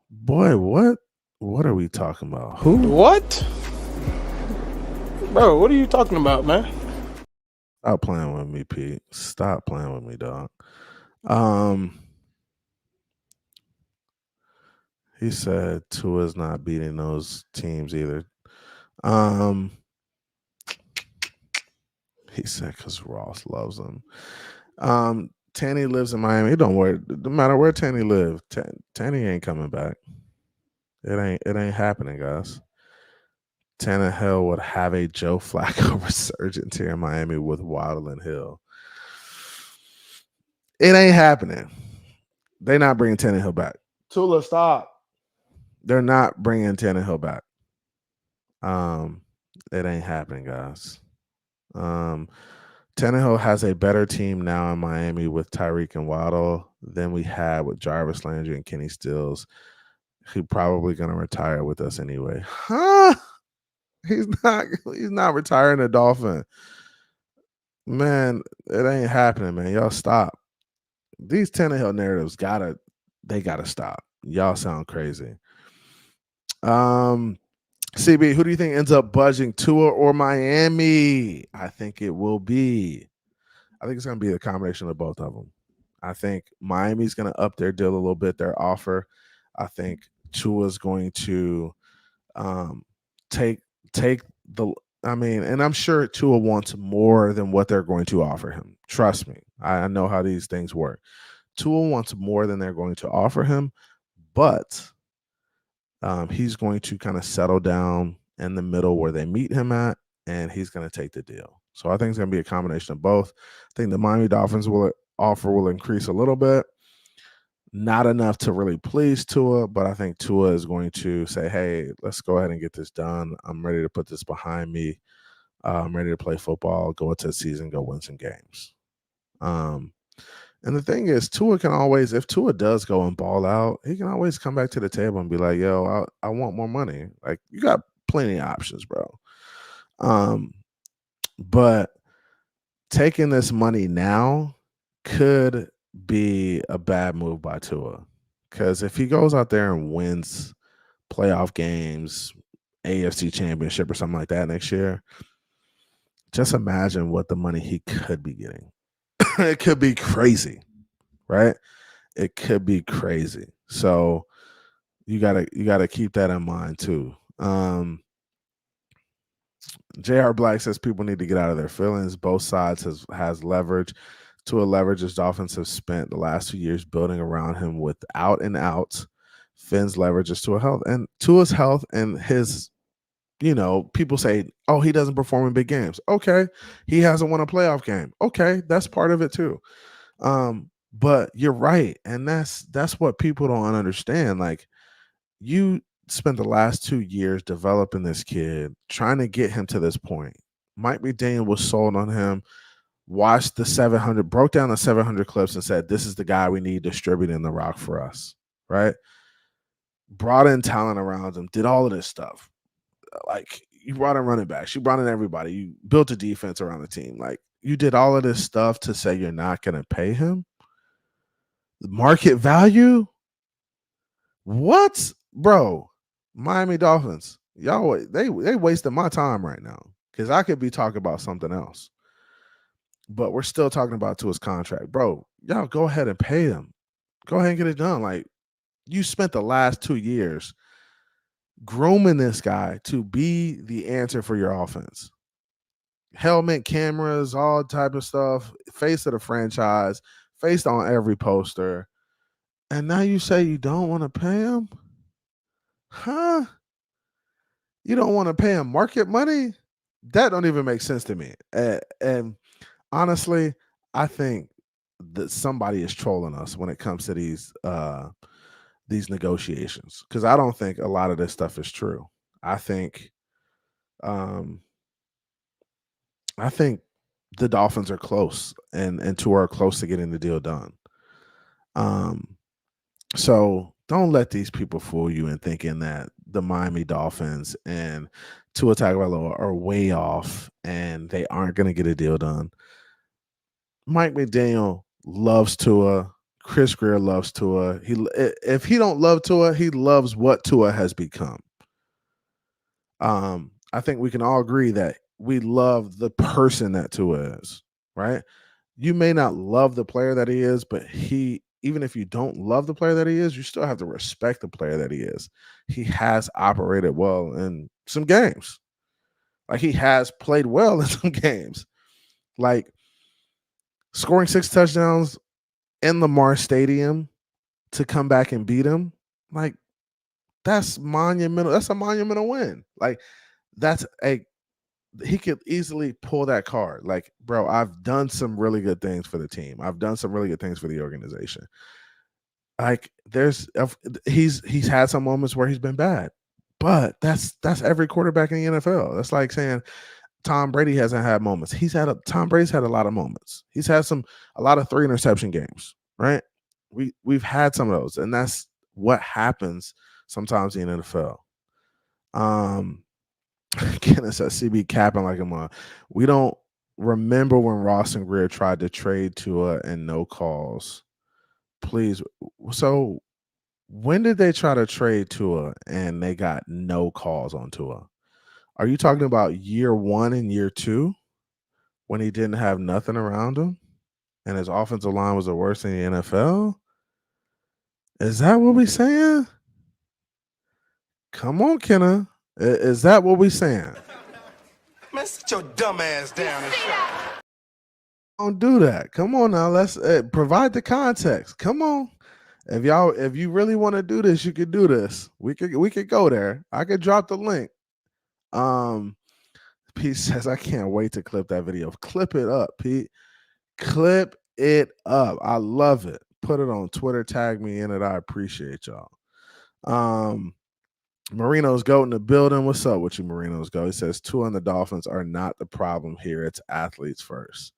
Boy, what are we talking about? Who? What? Bro, what are you talking about, man? Stop playing with me, Pete. Stop playing with me, dog. He said Tua's not beating those teams either. He said because Ross loves them. Tanny lives in Miami. Don't worry. No matter where Tanny lives, Tanny ain't coming back. It ain't happening, guys. Tanah Hill would have a Joe Flacco resurgence here in Miami with Waddle and Hill. It ain't happening. They're not bringing Tanah Hill back. Tula, stop. They're not bringing Tanah Hill back. It ain't happening, guys. Tannehill has a better team now in Miami with Tyreek and Waddle than we had with Jarvis Landry and Kenny Stills, who probably going to retire with us anyway. Huh? He's not retiring a Dolphin. Man, it ain't happening, man. Y'all stop. These Tannehill narratives gotta stop. Y'all sound crazy. CB, who do you think ends up budging, Tua or Miami? I think it will be. I think it's going to be a combination of both of them. I think Miami's going to up their deal a little bit, their offer. I think Tua's going to take the. And I'm sure Tua wants more than what they're going to offer him. Trust me, I know how these things work. Tua wants more than they're going to offer him, but he's going to kind of settle down in the middle where they meet him at, and he's going to take the deal. So I think it's going to be a combination of both. I think the Miami Dolphins offer will increase a little bit. Not enough to really please Tua, but I think Tua is going to say, hey, let's go ahead and get this done. I'm ready to put this behind me. I'm ready to play football, go into the season, go win some games. And the thing is, Tua can always, if Tua does go and ball out, he can always come back to the table and be like, yo, I want more money. Like, you got plenty of options, bro. But taking this money now could be a bad move by Tua. Because if he goes out there and wins playoff games, AFC championship or something like that next year, just imagine what the money he could be getting. It could be crazy, right? It could be crazy. So you gotta keep that in mind too. JR Black says people need to get out of their feelings. Both sides has leverage. Tua leverages Dolphins have spent the last 2 years building around him with out and outs. Finn's leverages Tua health and Tua's health and his, people say, oh, he doesn't perform in big games. Okay. He hasn't won a playoff game. Okay. That's part of it too. But you're right. And that's what people don't understand. Like, you spent the last 2 years developing this kid, trying to get him to this point. Mike McDaniel was sold on him, watched the 700, broke down the 700 clips and said, this is the guy we need distributing the rock for us, right? Brought in talent around him, did all of this stuff. Like, you brought in running backs, you brought in everybody, you built a defense around the team. Like, you did all of this stuff to say you're not going to pay him? Market value? What? Bro, Miami Dolphins, y'all, they wasting my time right now because I could be talking about something else. But we're still talking about Tua's contract. Bro, y'all go ahead and pay him. Go ahead and get it done. Like, you spent the last 2 years grooming this guy to be the answer for your offense. Helmet, cameras, all type of stuff, face of the franchise, faced on every poster. And now you say you don't want to pay him? Huh? You don't want to pay him market money? That don't even make sense to me. And honestly, I think that somebody is trolling us when it comes to these negotiations, because I don't think a lot of this stuff is true. I think I think the Dolphins are close and Tua are close to getting the deal done. So don't let these people fool you in thinking that the Miami Dolphins and Tua Tagovailoa are way off and they aren't going to get a deal done. Mike McDaniel loves Tua. Chris Grier loves Tua. If he don't love Tua, he loves what Tua has become. I think we can all agree that we love the person that Tua is, right? You may not love the player that he is, but even if you don't love the player that he is, you still have to respect the player that he is. He has operated well in some games. Like, he has played well in some games. Like, scoring 6 touchdowns in Lamar Stadium to come back and beat him. Like, that's monumental. That's a monumental win. Like, he could easily pull that card. Like, bro, I've done some really good things for the team. I've done some really good things for the organization. Like, he's had some moments where he's been bad, but that's every quarterback in the NFL. That's like saying Tom Brady hasn't had moments. Tom Brady's had a lot of moments. He's had a lot of 3 interception games, right? We've had some of those, and that's what happens sometimes in the NFL. Kenneth says CB capping like him. We don't remember when Ross and Grier tried to trade Tua and no calls. Please. So when did they try to trade Tua and they got no calls on Tua? Are you talking about year 1 and year 2 when he didn't have nothing around him and his offensive line was the worst in the NFL? Is that what we saying? Come on, Kenna. Is that what we saying? Man, sit your dumb ass down and shut up. Don't do that. Come on now. Let's provide the context. Come on. If you really want to do this, you could do this. We could go there. I could drop the link. Pete says, I can't wait to clip that video. Clip it up, Pete. Clip it up. I love it. Put it on Twitter. Tag me in it. I appreciate y'all. Marino's Goat in the building. What's up with you, Marino's Goat? He says, Tua and the Dolphins are not the problem here. It's athletes first.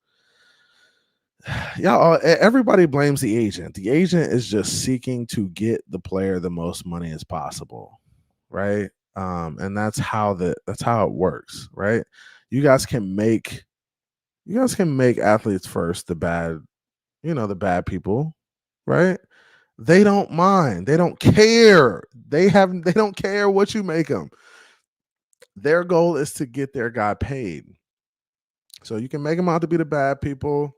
Y'all, everybody blames the agent. The agent is just seeking to get the player the most money as possible, right? And that's how it works, right? You guys can make athletes first the bad people, right? They don't mind. They don't care. They don't care what you make them. Their goal is to get their guy paid. So you can make them out to be the bad people,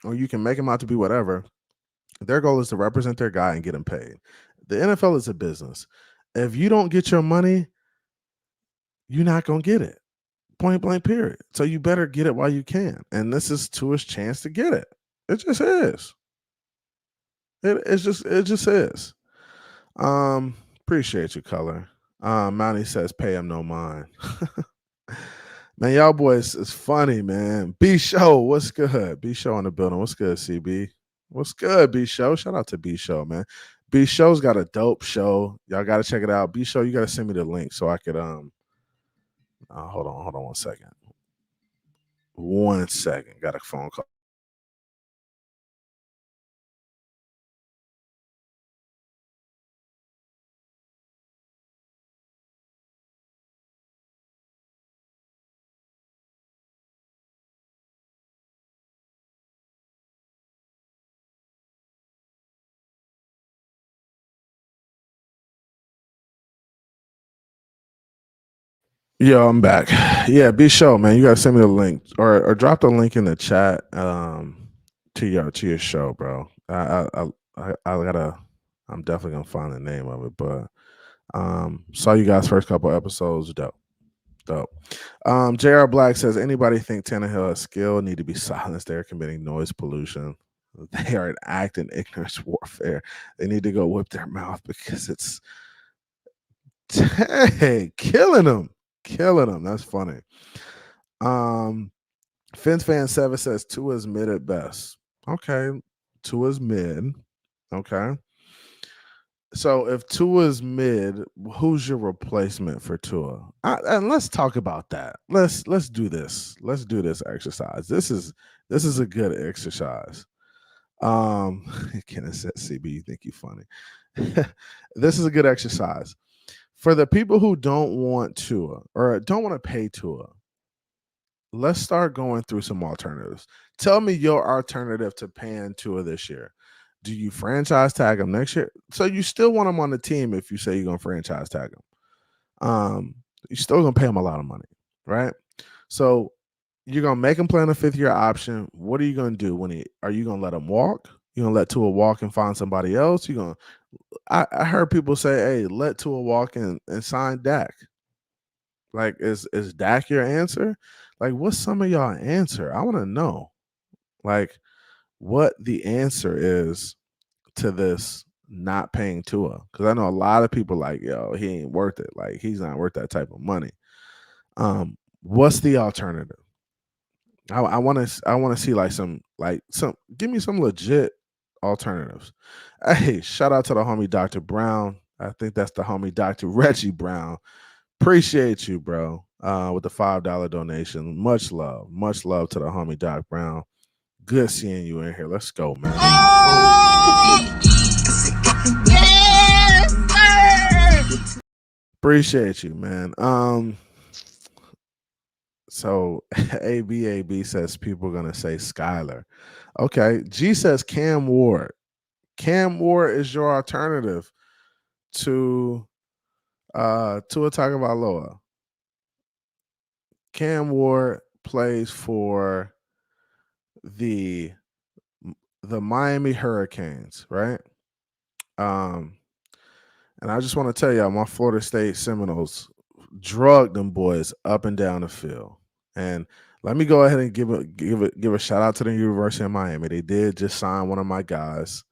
or you can make them out to be whatever. Their goal is to represent their guy and get him paid. The NFL is a business. If you don't get your money, you're not going to get it. Point blank, period. So you better get it while you can. And this is Tua's chance to get it. It just is. It just is. Appreciate you, color. Mountie says pay him no mind. Man, y'all boys is funny, man. B Show, what's good? B Show in the building. What's good, CB? What's good, B Show? Shout out to B Show, man. B Show's got a dope show. Y'all gotta check it out. B Show, you gotta send me the link so I could hold on 1 second. 1 second. Got a phone call. Yo, I'm back. Yeah, be sure, man. You gotta send me the link or drop the link in the chat to your show, bro. I gotta. I'm definitely gonna find the name of it, but saw you guys first couple episodes. Dope. J.R. Black says, anybody think Tanah Hill has skill need to be silenced? They're committing noise pollution. They are an act in ignorance warfare. They need to go whip their mouth because it's killing them. That's funny. Fence Fan 7 says Tua's mid at best. Okay. Tua's mid. Okay. So if Tua's mid, who's your replacement for Tua? And let's talk about that. Let's do this. Let's do this exercise. This is a good exercise. Kenneth said, CB, you think you funny. This is a good exercise. For the people who don't want Tua or don't want to pay Tua, let's start going through some alternatives. Tell me your alternative to paying Tua this year. Do you franchise tag him next year? So you still want him on the team if you say you're going to franchise tag him. You're still going to pay him a lot of money, right? So you're going to make him play on a 5th-year option. What are you going to do are you going to let him walk? You're going to let Tua walk and find somebody else? I heard people say, hey, let Tua walk and sign Dak. Like, is Dak your answer? Like, what's some of y'all answer? I want to know, like, what the answer is to this not paying Tua. Because I know a lot of people like, yo, he ain't worth it. Like, he's not worth that type of money. What's the alternative? I want to see some give me some legit alternatives. Hey, shout out to the homie Dr. Brown. I think that's the homie Dr. Reggie Brown. Appreciate you, bro, with the $5 donation. Much love to the homie Doc Brown. Good seeing you in here. Let's go, man. Appreciate you, man. So ABAB says people are gonna say Skyler. Okay, G says Cam Ward. Cam Ward is your alternative to Tua Tagovailoa. Cam Ward plays for the Miami Hurricanes, right? And I just want to tell y'all, my Florida State Seminoles drugged them boys up and down the field. And let me go ahead and give a shout out to the University of Miami. They did just sign one of my guys,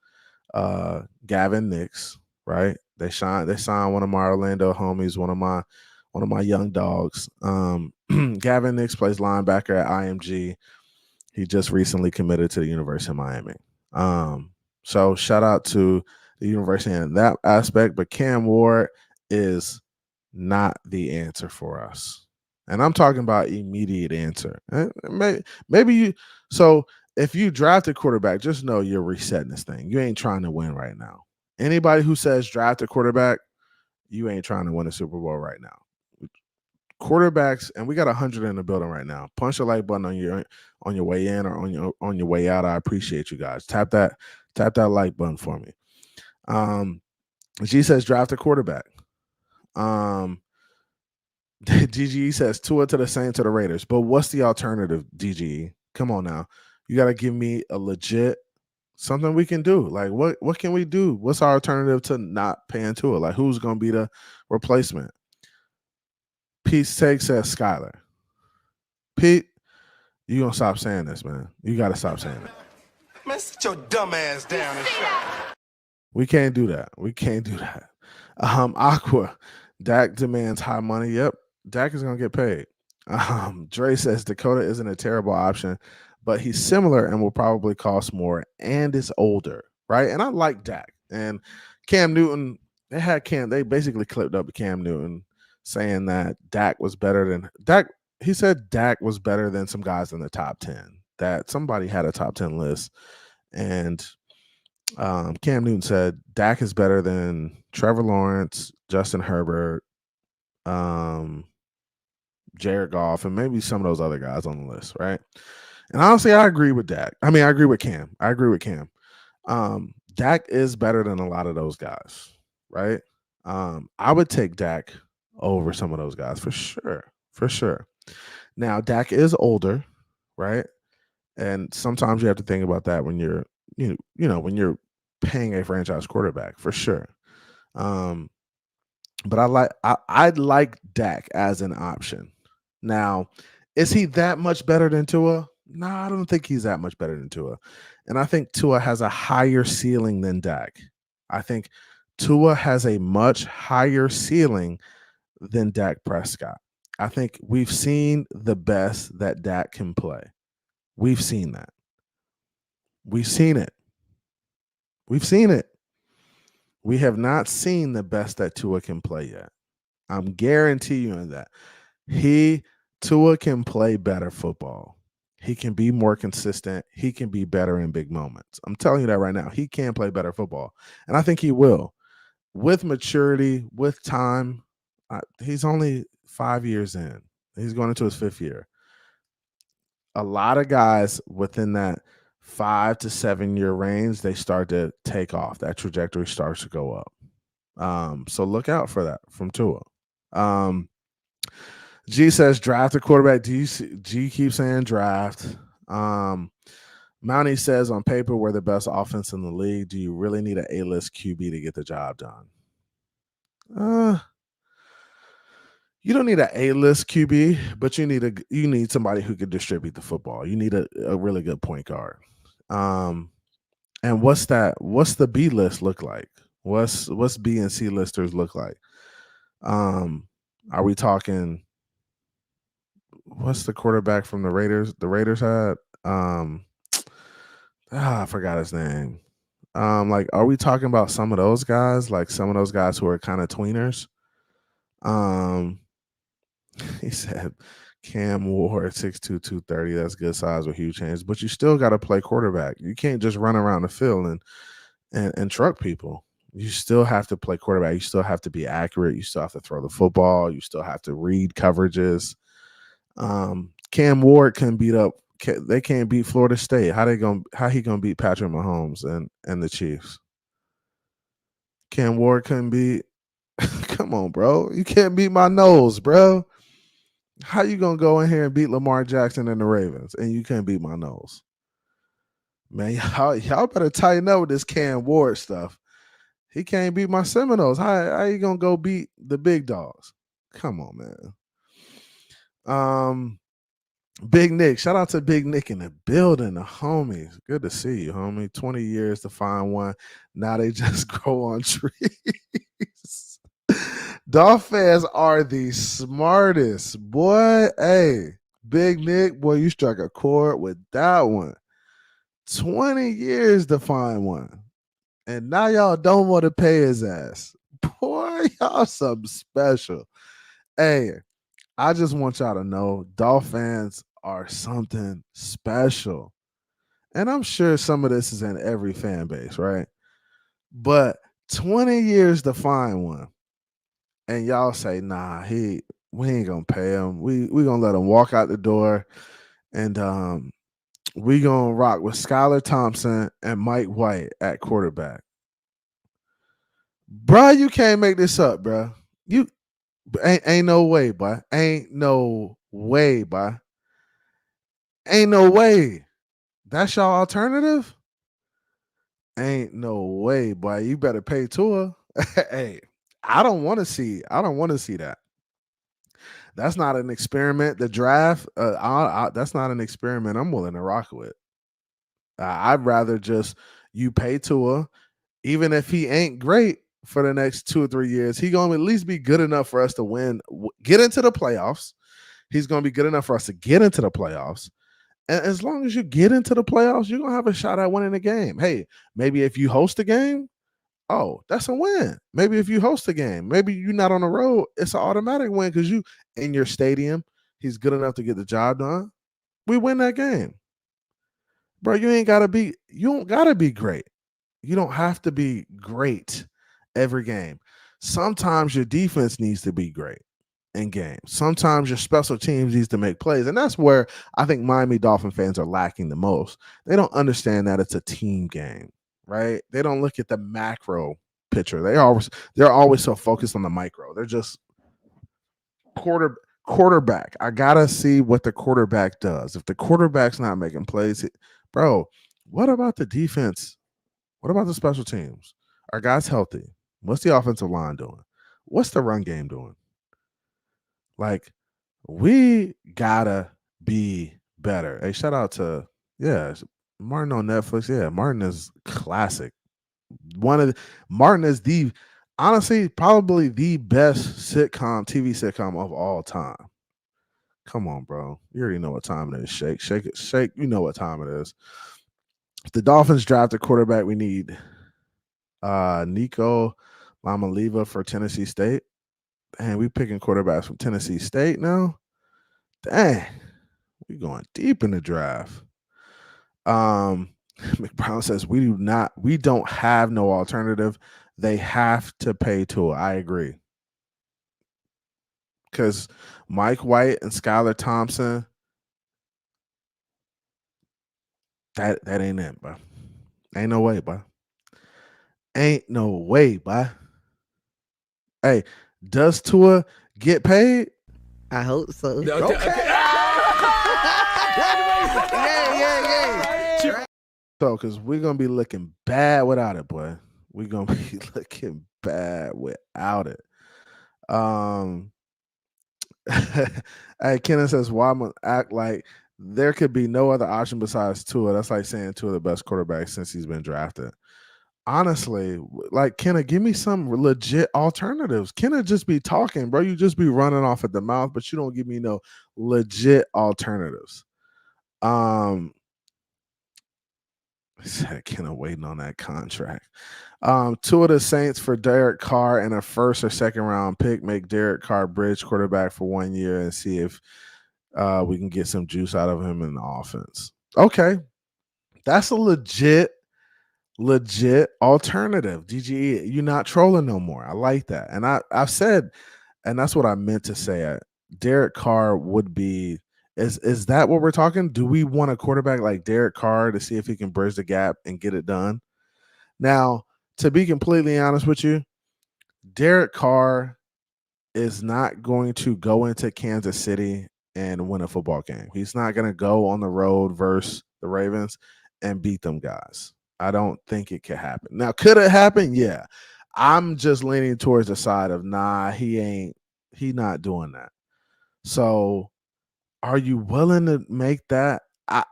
Gavin Nix, right? They signed one of my Orlando homies, one of my young dogs. Gavin Nix plays linebacker at IMG. He just recently committed to the University of Miami. So shout out to the university in that aspect, but Cam Ward is not the answer for us. And I'm talking about immediate answer. Maybe you. So if you draft a quarterback, just know you're resetting this thing. You ain't trying to win right now. Anybody who says draft a quarterback, you ain't trying to win a Super Bowl right now. Quarterbacks, and we got 100 in the building right now. Punch the like button on your way in or on your way out. I appreciate you guys. Tap that like button for me. G says draft a quarterback. DGE says Tua to the Saints or the Raiders. But what's the alternative, DGE? Come on now. You got to give me a legit something we can do. Like, what can we do? What's our alternative to not paying Tua? Like, who's going to be the replacement? Pete Steak says Skyler. Pete, you going to stop saying this, man. You got to stop saying it. Man, sit your dumb ass down and shut up. We can't do that. We can't do that. Aqua, Dak demands high money. Yep, Dak is going to get paid. Dre says Dakota isn't a terrible option, but he's similar and will probably cost more and is older, right? And I like Dak. And Cam Newton, they basically clipped up Cam Newton saying that Dak was better than Dak. He said Dak was better than some guys in the top 10, that somebody had a top 10 list. And Cam Newton said Dak is better than Trevor Lawrence, Justin Herbert, Jared Goff, and maybe some of those other guys on the list, right? And honestly, I agree with Dak. I mean, I agree with Cam. Dak is better than a lot of those guys, right? I would take Dak over some of those guys for sure. Now, Dak is older, right? And sometimes you have to think about that when you're, when you're paying a franchise quarterback, for sure. But I'd like Dak as an option. Now, is he that much better than Tua? No, I don't think he's that much better than Tua. And I think Tua has a higher ceiling than Dak. I think Tua has a much higher ceiling than Dak Prescott. I think we've seen the best that Dak can play. We've seen that. We've seen it. We have not seen the best that Tua can play yet. I'm guaranteeing you that. Tua can play better football. He can be more consistent. He can be better in big moments. I'm telling you that right now. He can play better football. And I think he will. With maturity, with time, he's only 5 years in. He's going into his 5th year. A lot of guys within that 5 to 7 year range, they start to take off. That trajectory starts to go up. So look out for that from Tua. G says draft a quarterback. G keeps saying draft. Mountie says on paper we're the best offense in the league. Do you really need an A-list QB to get the job done? You don't need an A-list QB, but you need somebody who can distribute the football. You need a really good point guard. And what's the B list look like? What's B and C listers look like? Are we talking? What's the quarterback from the Raiders? The Raiders had I forgot his name. Like, are we talking about some of those guys? Like some of those guys who are kind of tweeners? He said Cam Ward 6'2", 230. That's good size with huge hands, but you still got to play quarterback. You can't just run around the field and truck people. You still have to play quarterback. You still have to be accurate. You still have to throw the football. You still have to read coverages. Cam Ward can beat up. They can't beat Florida State. How he gonna beat Patrick Mahomes and the Chiefs? Cam Ward couldn't beat. Come on, bro. You can't beat my nose, bro. How you gonna go in here and beat Lamar Jackson and the Ravens and you can't beat my nose? Man, y'all better tighten up with this Cam Ward stuff. He can't beat my Seminoles. How you gonna go beat the big dogs? Come on, man. Big Nick, shout out to Big Nick in the building, the homies. Good to see you, homie. 20 years to find one. Now they just grow on trees. Dolphins are the smartest, boy. Hey, Big Nick, boy, you struck a chord with that one. 20 years to find one. And now y'all don't want to pay his ass. Boy, y'all something special. Hey, I just want y'all to know Dolphins are something special. And I'm sure some of this is in every fan base, right? But 20 years to find one. And y'all say, nah, we ain't gonna pay him. We gonna let him walk out the door. And we gonna rock with Skylar Thompson and Mike White at quarterback. Bruh, you can't make this up, bruh. You ain't no way, boy. Ain't no way, boy. Ain't no way. That's y'all alternative? Ain't no way, boy. You better pay Tua. Hey, I don't want to see that. That's not an experiment. The draft, that's not an experiment I'm willing to rock with. I'd rather just you pay Tua, even if he ain't great for the next 2 or 3 years. He gonna at least be good enough for us to win, get into the playoffs. He's gonna be good enough for us to get into the playoffs. And as long as you get into the playoffs, you're gonna have a shot at winning the game. Hey, maybe if you host a game, oh, that's a win. Maybe if you host a game, maybe you're not on the road, it's an automatic win because you in your stadium, he's good enough to get the job done. We win that game. Bro, you don't gotta be great. You don't have to be great every game. Sometimes your defense needs to be great in games. Sometimes your special teams needs to make plays. And that's where I think Miami Dolphin fans are lacking the most. They don't understand that it's a team game, right? They don't look at the macro picture. They're always so focused on the micro. They're just quarterback. I gotta see what the quarterback does. If the quarterback's not making plays, bro, what about the defense? What about the special teams? Are guys healthy? What's the offensive line doing? What's the run game doing? Like, we gotta be better. Hey, shout out to Martin on Netflix. Yeah, Martin is classic. Martin is honestly probably the best TV sitcom of all time. Come on, bro. You already know what time it is. Shake it, shake. You know what time it is. If the Dolphins draft a quarterback, we need Nico Lamaliva for Tennessee State. Dang, we picking quarterbacks from Tennessee State now. Dang, we going deep in the draft. McBrown says we don't have no alternative. They have to pay Tua. I agree. Because Mike White and Skylar Thompson, that ain't it, bro. Ain't no way, bro. Ain't no way, bro. Hey, does Tua get paid? I hope so. Okay. Yeah. So, because we're gonna be looking bad without it, boy. We're gonna be looking bad without it. Hey, Kenan says, "Why I'm gonna act like there could be no other option besides Tua?" That's like saying Tua the best quarterback since he's been drafted. Honestly, like Kenna, give me some legit alternatives. Kenna just be talking, bro. You just be running off at the mouth, but you don't give me no legit alternatives. Kenna waiting on that contract. Two of the Saints for Derek Carr and a first or second round pick. Make Derek Carr bridge quarterback for 1 year and see if we can get some juice out of him in the offense. Okay, that's a legit alternative. DGE, you're not trolling no more. I like that. And I've said, and that's what I meant to say. Derek Carr would be, is that what we're talking? Do we want a quarterback like Derek Carr to see if he can bridge the gap and get it done? Now, to be completely honest with you, Derek Carr is not going to go into Kansas City and win a football game. He's not going to go on the road versus the Ravens and beat them guys. I don't think it could happen. Now, could it happen? Yeah. I'm just leaning towards the side of he not doing that. So are you willing to make that? I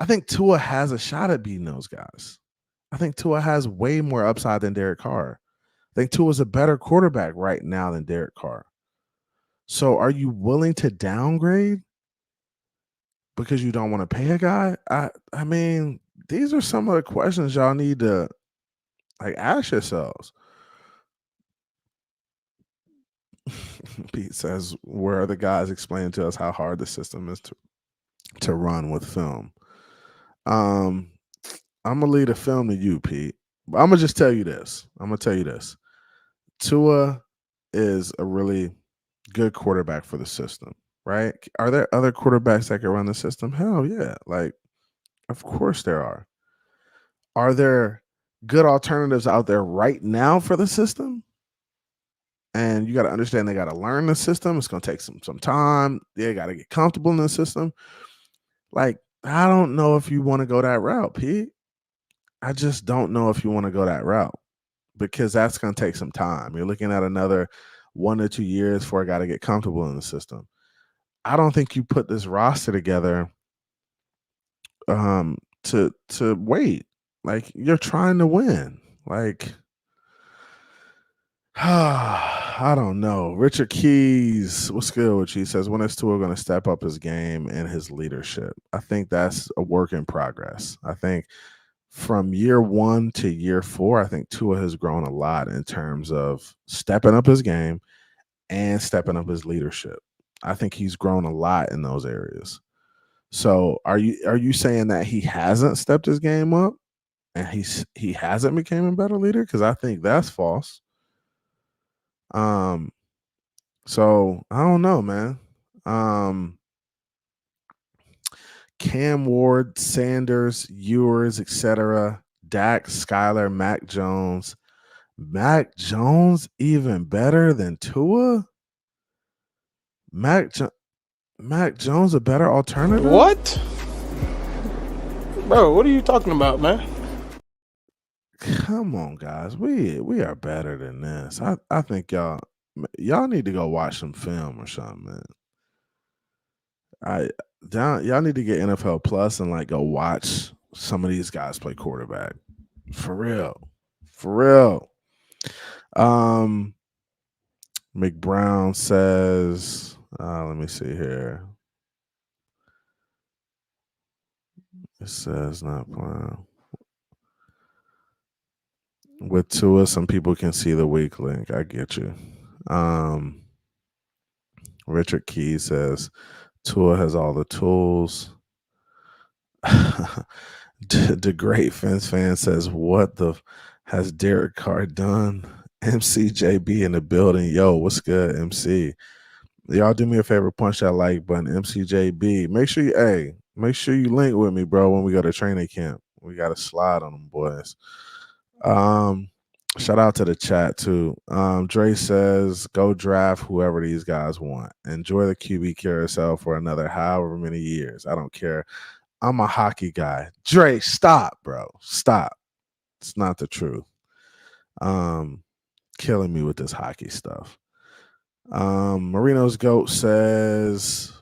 think Tua has a shot at beating those guys. I think Tua has way more upside than Derek Carr. I think Tua's a better quarterback right now than Derek Carr. So are you willing to downgrade because you don't want to pay a guy? I mean, these are some of the questions y'all need to ask yourselves. Pete says, where are the guys explaining to us how hard the system is to run with film? I'm gonna leave the film to you, Pete. But I'm gonna just tell you this. Tua is a really good quarterback for the system, right? Are there other quarterbacks that can run the system? Hell yeah. Of course there are. Are there good alternatives out there right now for the system? And you got to understand they got to learn the system. It's going to take some time. They got to get comfortable in the system. I don't know if you want to go that route, Pete. I just don't know if you want to go that route because that's going to take some time. You're looking at another 1 to 2 years for a guy to get comfortable in the system. I don't think you put this roster together to wait. Like, you're trying to win. Like, I don't know. Richard Keys, what's good with you? He says, when is Tua going to step up his game and his leadership? I think that's a work in progress. I think from year 1 to year 4, I think Tua has grown a lot in terms of stepping up his game and stepping up his leadership. I think he's grown a lot in those areas. So are you saying that he hasn't stepped his game up and he hasn't become a better leader? Because I think that's false. So I don't know, man. Cam Ward, Sanders, Ewers, etc. Dak, Skyler, Mac Jones. Mac Jones even better than Tua? Mac Jones a better alternative? What? Bro, what are you talking about, man? Come on, guys. We are better than this. I think y'all need to go watch some film or something, man. Y'all need to get NFL Plus and like go watch some of these guys play quarterback. For real. For real. McBrown says, let me see here. It says not playing. With Tua, some people can see the weak link. I get you. Richard Key says Tua has all the tools. The great Fence fan says, what the has Derek Carr done? MCJB in the building. Yo, what's good, MC? Y'all do me a favor, punch that like button. MCJB. Make sure you link with me, bro, when we go to training camp. We got to slide on them boys. Shout out to the chat too. Dre says, go draft whoever these guys want. Enjoy the QB carousel for another however many years. I don't care. I'm a hockey guy. Dre, stop, bro. Stop. It's not the truth. Killing me with this hockey stuff. Marino's Goat says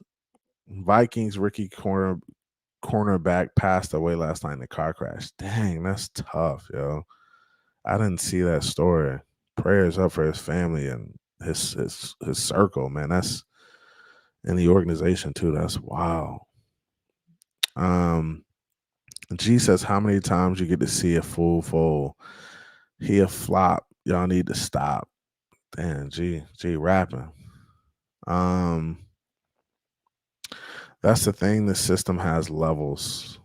Vikings rookie cornerback passed away last night in a car crash. Dang, that's tough, yo. I didn't see that story. Prayers up for his family and his circle, man. That's in the organization too. That's wow. G says, how many times you get to see a fool? He a flop. Y'all need to stop. Damn, G rapping. That's the thing. The system has levels.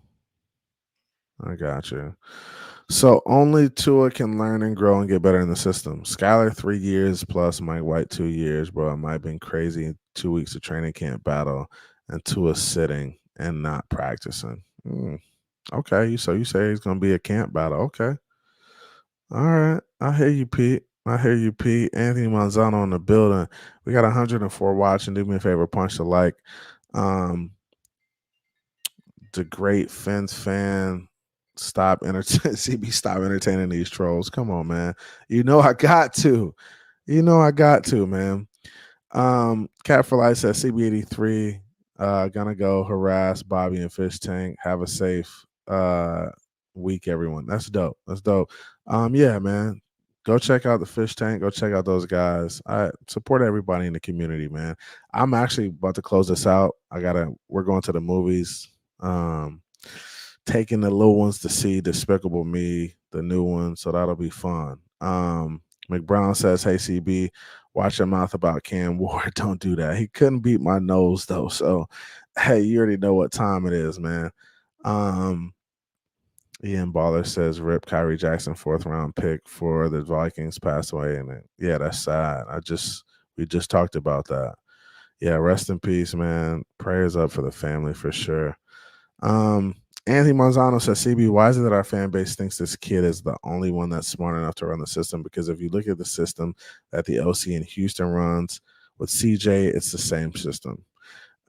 I got you. So only Tua can learn and grow and get better in the system. Skyler 3 years plus Mike White 2 years, bro. It might have been crazy 2 weeks of training camp battle and Tua sitting and not practicing. Okay, so you say he's gonna be a camp battle. Okay. All right. I hear you, Pete. Anthony Manzano in the building. We got 104 watching. Do me a favor, punch the like. The great Fence fan. Stop entertaining these trolls. Come on, man. You know I got to, man. Cat for Life says CB83 gonna go harass Bobby and Fish Tank. Have a safe week, everyone. That's dope. Yeah, man. Go check out the Fish Tank. Go check out those guys. I support everybody in the community, man. I'm actually about to close this out. We're going to the movies. Taking the little ones to see Despicable Me, the new one, so that'll be fun. McBrown says, hey, CB, watch your mouth about Cam Ward. Don't do that. He couldn't beat my nose, though. So, hey, you already know what time it is, man. Ian Baller says, rip Kyrie Jackson 4th round pick for the Vikings passed away. And yeah, that's sad. We just talked about that. Yeah, rest in peace, man. Prayers up for the family for sure. Anthony Manzano says, CB, why is it that our fan base thinks this kid is the only one that's smart enough to run the system? Because if you look at the system that the OC in Houston runs with CJ, it's the same system.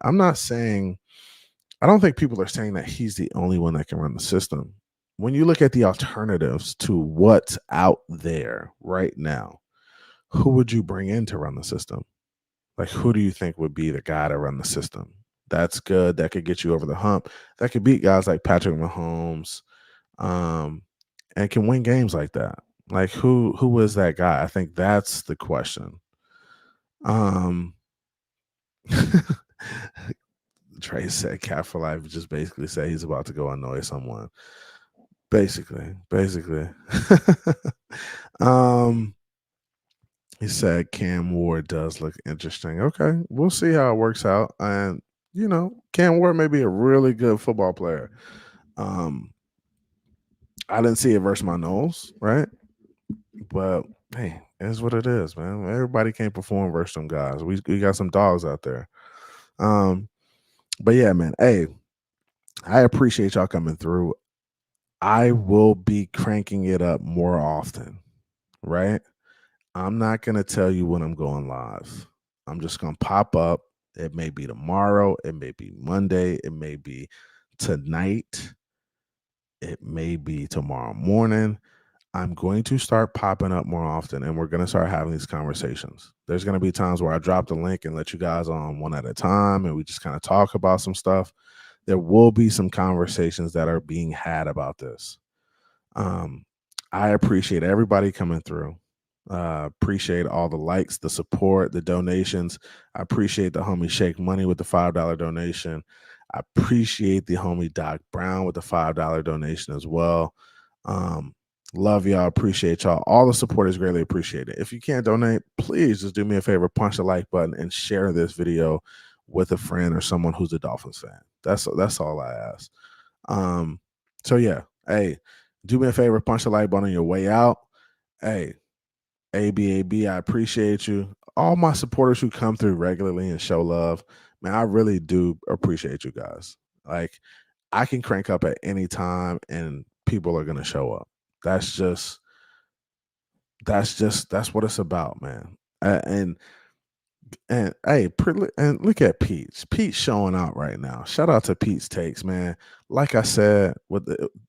I don't think people are saying that he's the only one that can run the system. when you look at the alternatives to what's out there right now, who would you bring in to run the system? Like, who do you think would be the guy to run the system? That's good. That could get you over the hump. That could beat guys like Patrick Mahomes, and can win games like that. Like, who is that guy? I think that's the question. Trey said Cat for Life just basically said he's about to go annoy someone. Basically. He said Cam Ward does look interesting. Okay, we'll see how it works out. And Cam Ward may be a really good football player. I didn't see it versus my nose, right? But hey, it's what it is, man. Everybody can't perform versus them guys. We got some dogs out there. But yeah, man. Hey, I appreciate y'all coming through. I will be cranking it up more often, right? I'm not going to tell you when I'm going live. I'm just going to pop up. It may be tomorrow. It may be Monday. It may be tonight. It may be tomorrow morning. I'm going to start popping up more often, and we're going to start having these conversations. There's going to be times where I drop the link and let you guys on one at a time, and we just kind of talk about some stuff. There will be some conversations that are being had about this. I appreciate everybody coming through. Appreciate all the likes, the support, the donations. I appreciate the homie Shake Money with the $5 donation. I appreciate the homie Doc Brown with the $5 donation as well. Love y'all. Appreciate y'all. All the support is greatly appreciated. If you can't donate, please just do me a favor, punch the like button and share this video with a friend or someone who's a Dolphins fan. That's all I ask. So yeah, hey, do me a favor, punch the like button on your way out. Hey, ABAB, I appreciate you. All my supporters who come through regularly and show love, man, I really do appreciate you guys. Like, I can crank up at any time and people are gonna show up. That's what it's about, man. And hey, and look at Pete's. Pete's showing out right now. Shout out to Pete's Takes, man. Like I said,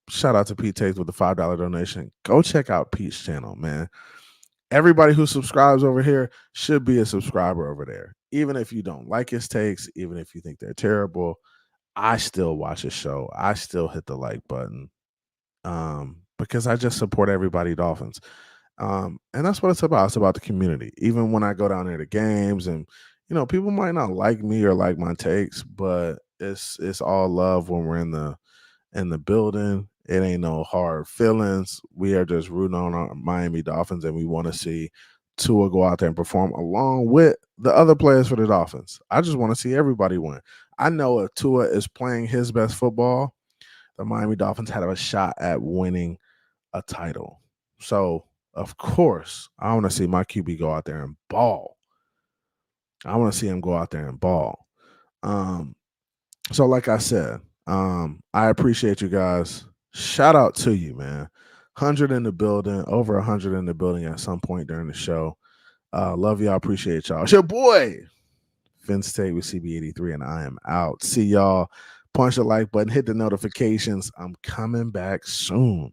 shout out to Pete Takes with the $5 donation. Go check out Pete's channel, man. Everybody who subscribes over here should be a subscriber over there. Even if you don't like his takes, even if you think they're terrible, I still watch his show. I still hit the like button because I just support everybody Dolphins. And that's what it's about. It's about the community. Even when I go down there to games and, people might not like me or like my takes, but it's all love when we're in the building. It ain't no hard feelings. We are just rooting on our Miami Dolphins, and we want to see Tua go out there and perform along with the other players for the Dolphins. I just want to see everybody win. I know if Tua is playing his best football, the Miami Dolphins have a shot at winning a title. So, of course, I want to see my QB go out there and ball. I want to see him go out there and ball. So like I said, I appreciate you guys. Shout out to you, man. 100 in the building, over 100 in the building at some point during the show. Love y'all. Appreciate y'all. It's your boy, Vince Tate with CB83, and I am out. See y'all. Punch the like button, hit the notifications. I'm coming back soon.